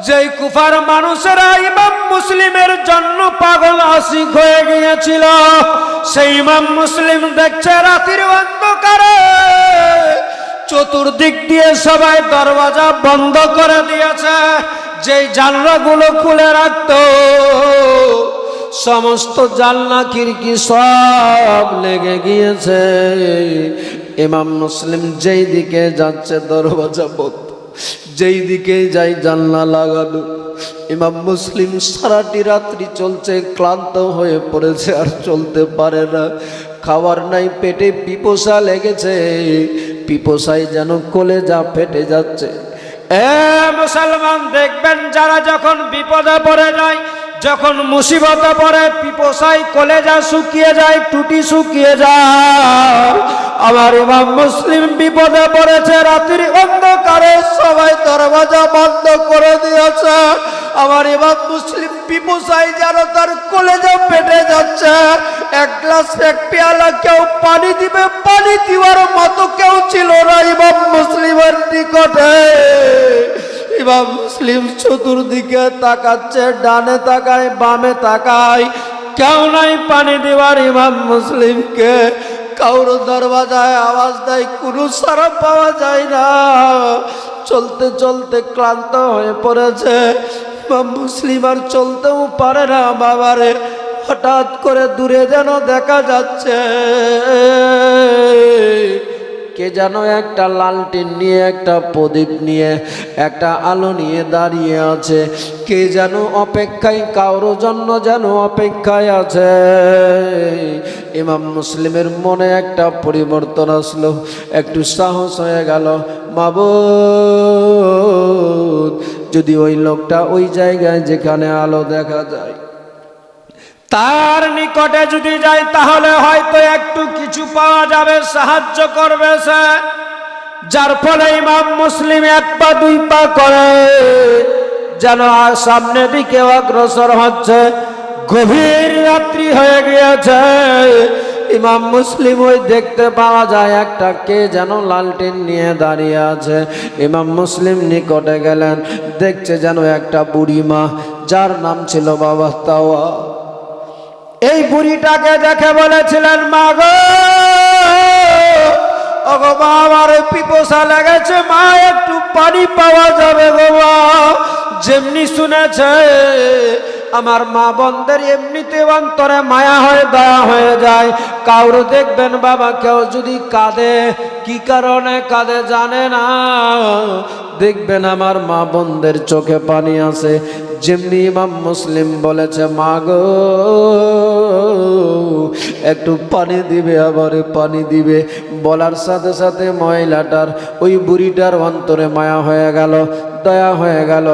যেই কুফার মানুষেরা ইমাম মুসলিমের জন্য পাগল আশিক হয়ে গিয়েছিল, সেই ইমাম মুসলিম দেখছে রাতের অন্ধকারে চতুর্দিক দিয়ে সবাই দরওয়াজা বন্ধ করে দিয়েছে। যেই জানলাগুলো খুলে রাখতো, সমস্ত জানলা খিড়কি সব লেগে গিয়েছে। ইমাম মুসলিম যেই দিকে যাচ্ছে দরওয়াজা বন্ধ, যেই দিকে যাই জানলা লাগানো। ইমাম মুসলিম সারাটি রাত্রি চলছে, ক্লান্ত হয়ে পড়েছে, আর চলতে পারে না। খাবার নাই, পেটে পিপাসা লেগেছে, পিপাসায় যেন কলেজা ফেটে যাচ্ছে। মুসলমান দেখবেন, যারা যখন বিপদে পড়ে যায়, যখন মুসিবতে পড়ে, পিপাসায় কলেজা শুকিয়ে যায়, টুটি শুকিয়ে যায়। আমার ইমাম মুসলিম বিপদে পড়েছে, রাত্রির অন্ধকারে সবাই দরওয়াজা বন্ধ করে দিয়েছে। আমার ইমাম মুসলিম পিপাসায় যেন তার কলেজা ফেটে যাচ্ছে। এক গ্লাস, এক পেয়ালা কেউ পানি দিবে, পানি দেওয়ার মতো কেউ ছিল না ইমাম মুসলিমের নিকটে। ইমাম মুসলিম চতুর্দিকে তাকাচ্ছে, ডানে তাকায়, বামে তাকায়, কেউ নাই পানি দেওয়ার ইমাম মুসলিমকে। কাউর দরওয়াজায় আওয়াজ দেয়, কোনো সাড়া পাওয়া যায় না। চলতে চলতে ক্লান্ত হয়ে পড়েছে ইমাম মুসলিম, আর চলতেও পারে না বাবারে। হঠাৎ করে দূরে যেন দেখা যাচ্ছে কে যেন একটা লালটেন নিয়ে, একটা প্রদীপ নিয়ে, একটা আলো নিয়ে দাঁড়িয়ে আছে। কে যেন অপেক্ষায়, কারো জন্য যেন অপেক্ষায় আছে। ইমাম মুসলিমের মনে একটা পরিবর্তন আসলো, একটু সাহস হয়ে গেল, মাবুদ যদি ওই লোকটা ওই জায়গায় যেখানে আলো দেখা যায় তার নিকটে যদি যাই তাহলে হয়তো একটু কিছু পাওয়া যাবে, সাহায্য করবে সে। যার ফলে ইমাম মুসলিম এক পা দুই পা করে যেন সামনের দিকে অগ্রসর হচ্ছে। গভীর রাত্রি হয়ে গিয়েছে। ইমাম মুসলিম ওই দেখতে পাওয়া যায় একটা কে যেন লালটেন নিয়ে দাঁড়িয়ে আছে। ইমাম মুসলিম নিকটে গেলেন, দেখছে যেন একটা বুড়ি মা, যার নাম ছিল বাবা তাওয়া। এই বুড়িটাকে দেখে বলেছিলেন, মা গো, ওগো মা, আমার পিপাসা লেগেছে, মা একটু পানি পাওয়া যাবে গো মা। যেমনি শুনেছে আমার মা বোনদের এমনিতে অন্তরে মায়া হয়ে দয়া হয়ে যায়। কাউরে দেখবেন বাবা, কেউ যদি কাঁদে, কি কারণে কাঁদে জানে না, দেখবেন আমার মা বোনদের চোখে পানি আসে। যেমনি ইমাম মুসলিম বলেছে, মা গো একটু পানি দিবে, আবার পানি দিবে, বলার সাথে সাথে মহিলাটার, ওই বুড়িটার অন্তরে মায়া হয়ে গেল, দয়া হয়ে গেল।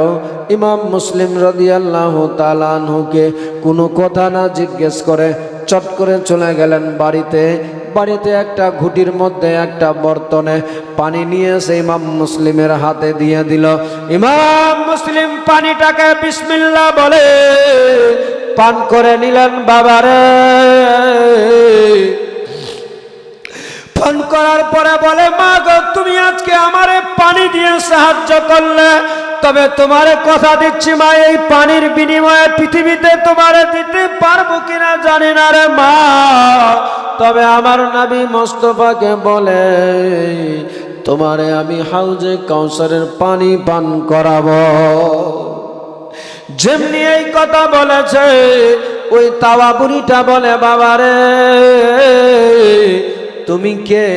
ইমাম মুসলিম রাদিয়াল্লাহু তাআলা আনহুকে কোনো কথা না জিজ্ঞেস করে চট করে চলে গেলেন বাড়িতে। বাড়িতে একটা ঘুটির মধ্যে একটা বর্তনে পানি নিয়ে এসে ইমাম মুসলিমের হাতে দিয়ে দিল। ইমাম মুসলিম পানিটাকে বিসমিল্লাহ বলে পান করে নিলেন। বাবারে, পান করার পরে বলে, মা গো, তুমি আজকে আমারে পানি দিয়ে সাহায্য করলে, তবে তোমারে কথা দিচ্ছি মা, এই পানির বিনিময়ে পৃথিবীতে তোমারে দিতে পারবো কিনা জানি না রে মা, তবে আমার নবী মুস্তাফাকে বলে তোমারে আমি হাউজে কাউসারের পানি পান করাবো। যেমনি এই কথা বলেছে, ওই তাওয়া বুড়িটা বলে, বাবারে তুমি কে?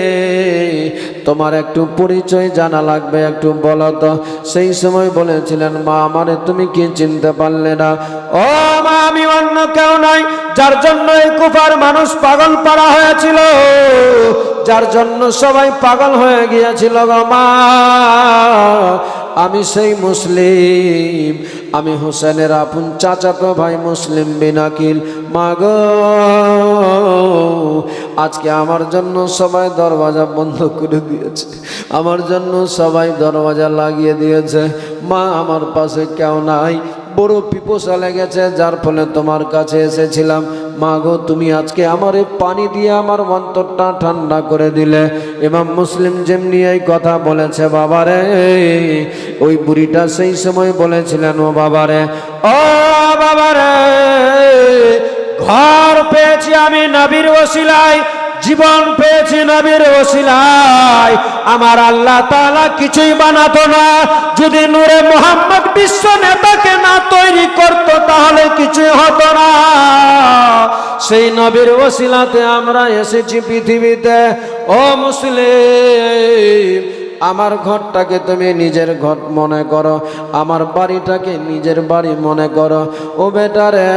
তোমার একটু পরিচয় জানা লাগবে, একটু বলো তো। সেই সময় বলেছিলেন, মা, আমারে তুমি কি চিনতে পারলে না? ও মা, আমি অন্য কেউ নাই, যার জন্য এই কুফার মানুষ পাগল পাড়া হয়েছিল, যার জন্য সবাই পাগল হয়ে গিয়েছিল গো মা, আমি সেই মুসলিম, আমি হোসেনের আপন চাচাতো ভাই মুসলিম বিন আকিল। মা গো, আজকে আমার জন্য সবাই দরওয়াজা বন্ধ করে দিয়েছে, আমার জন্য সবাই দরওয়াজা লাগিয়ে দিয়েছে। মা, আমার পাশে কেউ নাই, বড় পিপাসা লেগেছে, যার ফলে তোমার কাছে এসেছিলাম। মা গো, তুমি আজকে আমারে পানি দিয়ে আমার অন্তরটা ঠান্ডা করে দিলে। ইমাম মুসলিম যেমনি এই কথা বলেছে, বাবারে, ওই বুড়িটা সেই সময় বলেছিলেন, ও বাবারে, ও বাবারে, ঘর পেয়েছি আমি নবীর ওসিলায়, জীবন পেয়েছি নবীর ওসিলায়। আমার আল্লাহ তাআলা কিছুই বানাতো না, যদি নূরে মুহাম্মদ বিশ্ব নেতাকে না তৈরি করত তাহলে কিছুই হতো না। সেই নবীর ওসিলাতে আমরা এসেছি পৃথিবীতে। ও মুসলিম, আমার ঘরটাকে তুমি নিজের ঘর মনে করো, আমার বাড়িটাকে নিজের বাড়ি মনে করো। ও বেটারে,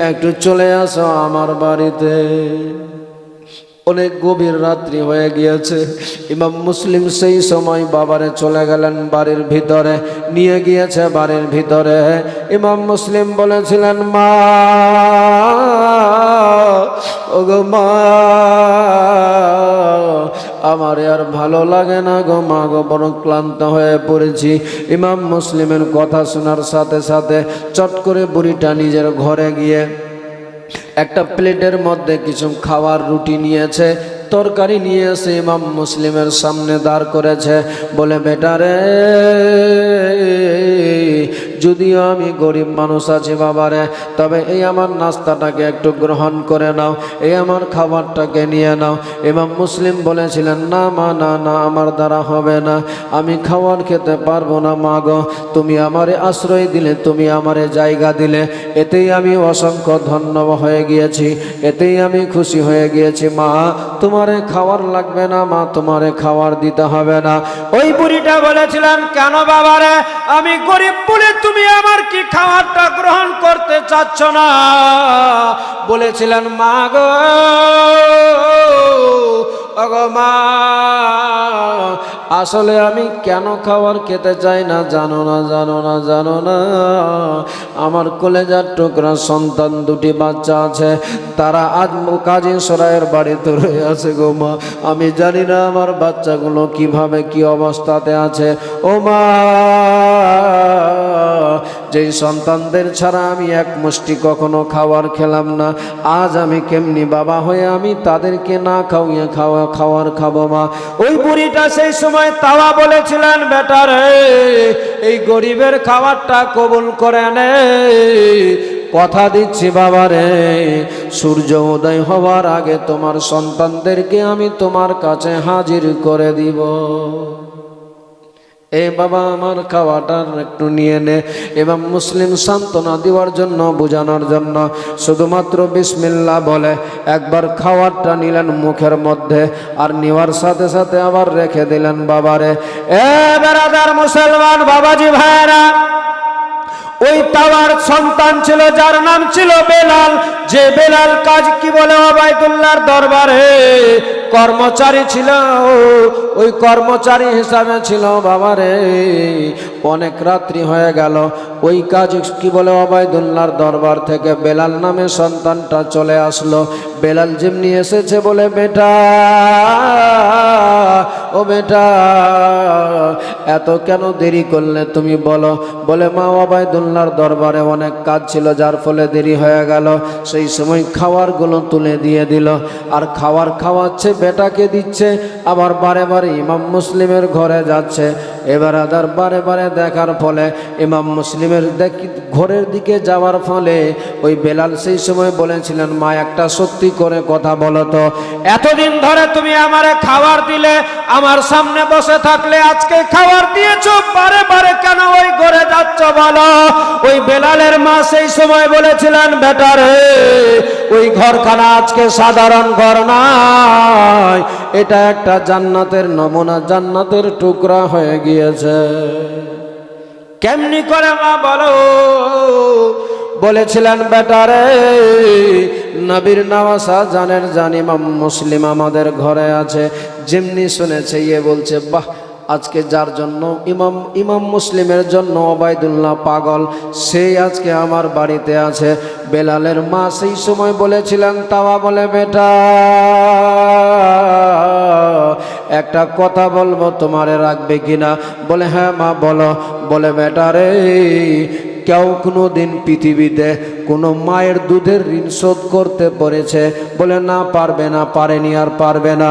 একটু চলে আসো আমার বাড়িতে। অনেক গভীর রাত্রি হয়ে গিয়েছে। ইমাম মুসলিম সেই সময় বাবারে চলে গেলেন বাড়ির ভিতরে, নিয়ে গিয়েছে বাড়ির ভিতরে। ইমাম মুসলিম বলেছিলেন, মা, ওগো মা, আমার আর ভালো লাগে না গো মা গো, বড় ক্লান্ত হয়ে পড়েছি। ইমাম মুসলিমের কথা শোনার সাথে সাথে চট করে বুড়িটা নিজের ঘরে গিয়ে একটা প্লেটের মধ্যে কিছু খাওয়ার রুটি নিয়েছে, তরকারি নিয়ে এসে ইমাম মুসলিমের সামনে দাঁড় করেছে। বলে, বেটারে, যদিও আমি গরিব মানুষ আছি বাবারে, তবে এই আমার নাস্তাটাকে একটু গ্রহণ করে নাও, এই আমার খাবারটাকে নিয়ে নাও। ইমাম মুসলিম বলেছিলেন, না মা, না না, আমার দ্বারা হবে না, আমি খাবার খেতে পারবো না মা গো, তুমি আমারে আশ্রয় দিলে, তুমি আমারে জায়গা দিলে, এতেই আমি অসংখ্য ধন্য হয়ে গিয়েছি, এতেই আমি খুশি হয়ে গিয়েছি। মা, তোমারে খাবার লাগবে না মা, তোমারে খাবার দিতে হবে না। ওই বুড়িটা বলেছিলেন, কেন বাবারে, আমি গরিব বলে তুমি আমার কি খাবারটা গ্রহণ করতে চাচ্ছ না? বলেছিলেন, মা গো, ওগো মা, আসলে আমি কেন খাবার খেতে চাই না জানো না, জানো না, জানো না, আমার কলেজার টুকরা সন্তান দুটি বাচ্চা আছে, তারা আজ কাজী সরাইয়ের বাড়িতে রয়ে আছে গো মা, আমি জানি না আমার বাচ্চাগুলো কিভাবে কি অবস্থাতে আছে। ও মা, যেই সন্তানদের ছাড়া আমি এক মুষ্টি কখনো খাবার খেলাম না, আজ আমি কেমনি বাবা হয়ে আমি তাদেরকে না খাওয়িয়ে খাবার খাবো মা? ওই বুড়িটা সেই সময় তাওয়া বলেছিলেন, বেটা রে, এই গরিবের খাবারটা কবুল করে নে, কথা দিচ্ছি বাবা রে, সূর্য উদয় হওয়ার আগে তোমার সন্তানদেরকে আমি তোমার কাছে হাজির করে দিব। এ বাবা, আমার খাওয়াটা একটু নিয়ে নে। এবং মুসলিম সান্ত্বনা দেওয়ার জন্য, বোঝানোর জন্য শুধুমাত্র বিসমিল্লাহ বলে একবার খাওয়ারটা নিলেন মুখের মধ্যে, আর নেওয়ার সাথে সাথে আবার রেখে দিলেন। বাবারে, এ বেরাদার মুসলমান বাবাজি ভাইরা, ওই তাওয়ার সন্তান ছিল যার নাম ছিল বেলাল, যে বেলাল কাজ কি বলে ওবাইদুল্লাহর দরবারে কর্মচারী ছিল, ওই কর্মচারী হিসাবে ছিল। বাবারে, অনেক রাত্রি হয়ে গেল, ওই কাজ কি বলে ওবাইদুল্লাহর দরবার থেকে বেলাল নামে সন্তানটা চলে আসলো। বেলাল যেমনি এসেছে বলে, বেটা, ও বেটা, এত কেন দেরি করলে তুমি বলো? বলে, মা, ওবাইদুল্লাহর দরবারে অনেক কাজ ছিল যার ফলে দেরি হয়ে গেল। সেই সময় খাবারগুলো তুলে দিয়ে দিল, আর খাবার খাওয়াচ্ছে, বেটাকে দিচ্ছে, আবার বারে বারে ইমাম মুসলিমের ঘরে যাচ্ছে। এবার আদার বারে বারে দেখার ফলে, ইমাম মুসলিমের ঘরের দিকে যাওয়ার ফলে ওই বেলাল সেই সময় বলেছিলেন, মা, একটা সত্যি করে কথা বলো তো, এতদিন ধরে তুমি আমারে খাবার দিলে, আমার সামনে বসে থাকলে, আজকে খাবার দিয়েছো, বারে বারে কেন ওই ঘরে যাচ্ছ বলো? ওই বেলালের মা সেই সময় বলেছিলেন, বেটা রে, ওই ঘরখানা আজকে সাধারণ ঘর নয়, এটা একটা জান্নাতের নমুনা, জান্নাতের টুকরা হয়ে গিয়েছে। কেমনি করে মা বলো? বলেছিলেন, বেটা রে, নবীর নওয়াসা জানের জান ইমাম মুসলিম আমাদের ঘরে আছে। যেমনি শুনেছে ইয়ে বলছে, বাহ, আজকে যার জন্য ইমাম মুসলিমের জন্য ওবাইদুল্লাহ পাগল, সেই আজকে আমার বাড়িতে আছে। বেলালের মা সেই সময় বলেছিলেন, তাওয়া বলে, বেটা, একটা কথা বলবো, তোমারে রাখবে কিনা? বলে, হ্যাঁ মা বলো। বলে, বেটা রে, কেউ কোনো দিন পৃথিবীতে কোনো মায়ের দুধের ঋণ শোধ করতে পেরেছে? বলে, না, পারবে না, পারেনি, আর পারবে না।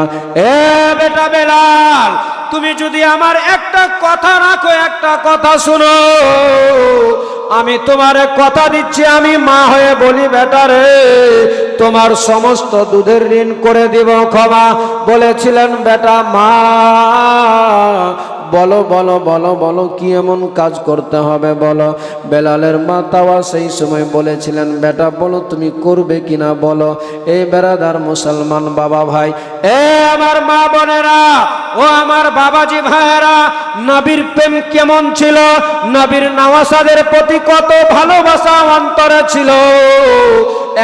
এ বেটা বেলাল, তুমি যদি আমার একটা কথা রাখো, একটা কথা শুনো, আমি তোমারে কথা দিচ্ছি, আমি মা হয়ে বলি, বেটা রে, তোমার সমস্ত দুধের ঋণ করে দিব ক্ষমা। বলেছিলেন, বেটা, মা, বলো বলো বলো বলো, কি এমন কাজ করতে হবে বলো? বেলালের মা তাওয়া সেই সময় বলেছিলেন, বেটা বলো, তুমি করবে কিনা বলো? এই বেরাদার মুসলমান বাবা ভাই, এ আমার মা বোনেরা, ও আমার বাবাজি ভাইয়েরা, নবীর প্রেম কেমন ছিল, নবীর নওয়াসাদের প্রতি কত ভালোবাসা অন্তরে ছিল।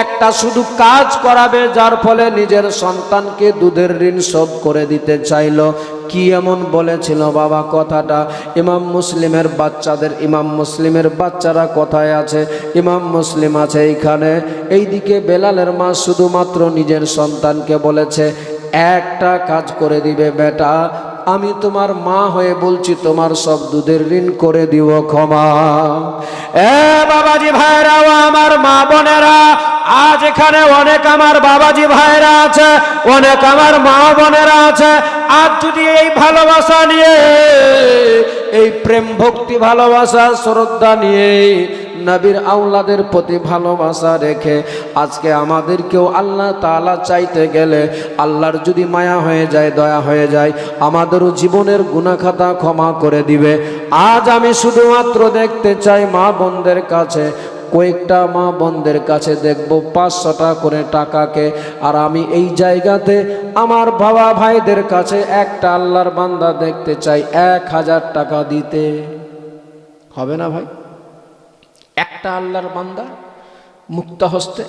একটা শুধু কাজ করাবে, যার ফলে নিজের সন্তানকে দুধের ঋণ শোধ করে দিতে চাইল। কি এমন বলেছিল বাবা কথাটা? ইমাম মুসলিমের বাচ্চাদের, ইমাম মুসলিমের বাচ্চারা কোথায় আছে? ইমাম মুসলিম আছে এইখানে। এইদিকে বেলালের মা শুধুমাত্র নিজের সন্তানকে বলেছে, একটা কাজ করে দিবে বেটা, আমি তোমার মা হয়ে বলছি তোমার সব দুধের ঋণ করে দিব ক্ষমা। এ বাবাজি ভাইরা ও আমার মা বোনেরা, আজ এখানে অনেক আমার বাবাজি ভাইরা আছে, অনেক আমার মা বোনেরা আছে। আজ যদি এই ভালোবাসা নিয়ে, এই প্রেম ভক্তি ভালোবাসা শ্রদ্ধা নিয়ে, নবীর আওলাদের প্রতি ভালোবাসা রেখে আজকে আমাদেরকেও আল্লাহ তাআলা চাইতে গেলে, আল্লাহর যদি মায়া হয়ে যায়, দয়া হয়ে যায়, আমাদেরও জীবনের গুনাহ খাতা ক্ষমা করে দিবে। আজ আমি শুধুমাত্র দেখতে চাই মা বোনদের কাছে, কয়েকটা মা বোনদের কাছে দেখব 500 টাকা করে টাকাকে, আর আমি এই জায়গাতে আমার বাবা ভাইদের কাছে একটা আল্লাহর বান্দা দেখতে চাই 1000 টাকা দিতে। হবে না ভাই? একটা আল্লাহর বান্দা মুক্ত হস্তে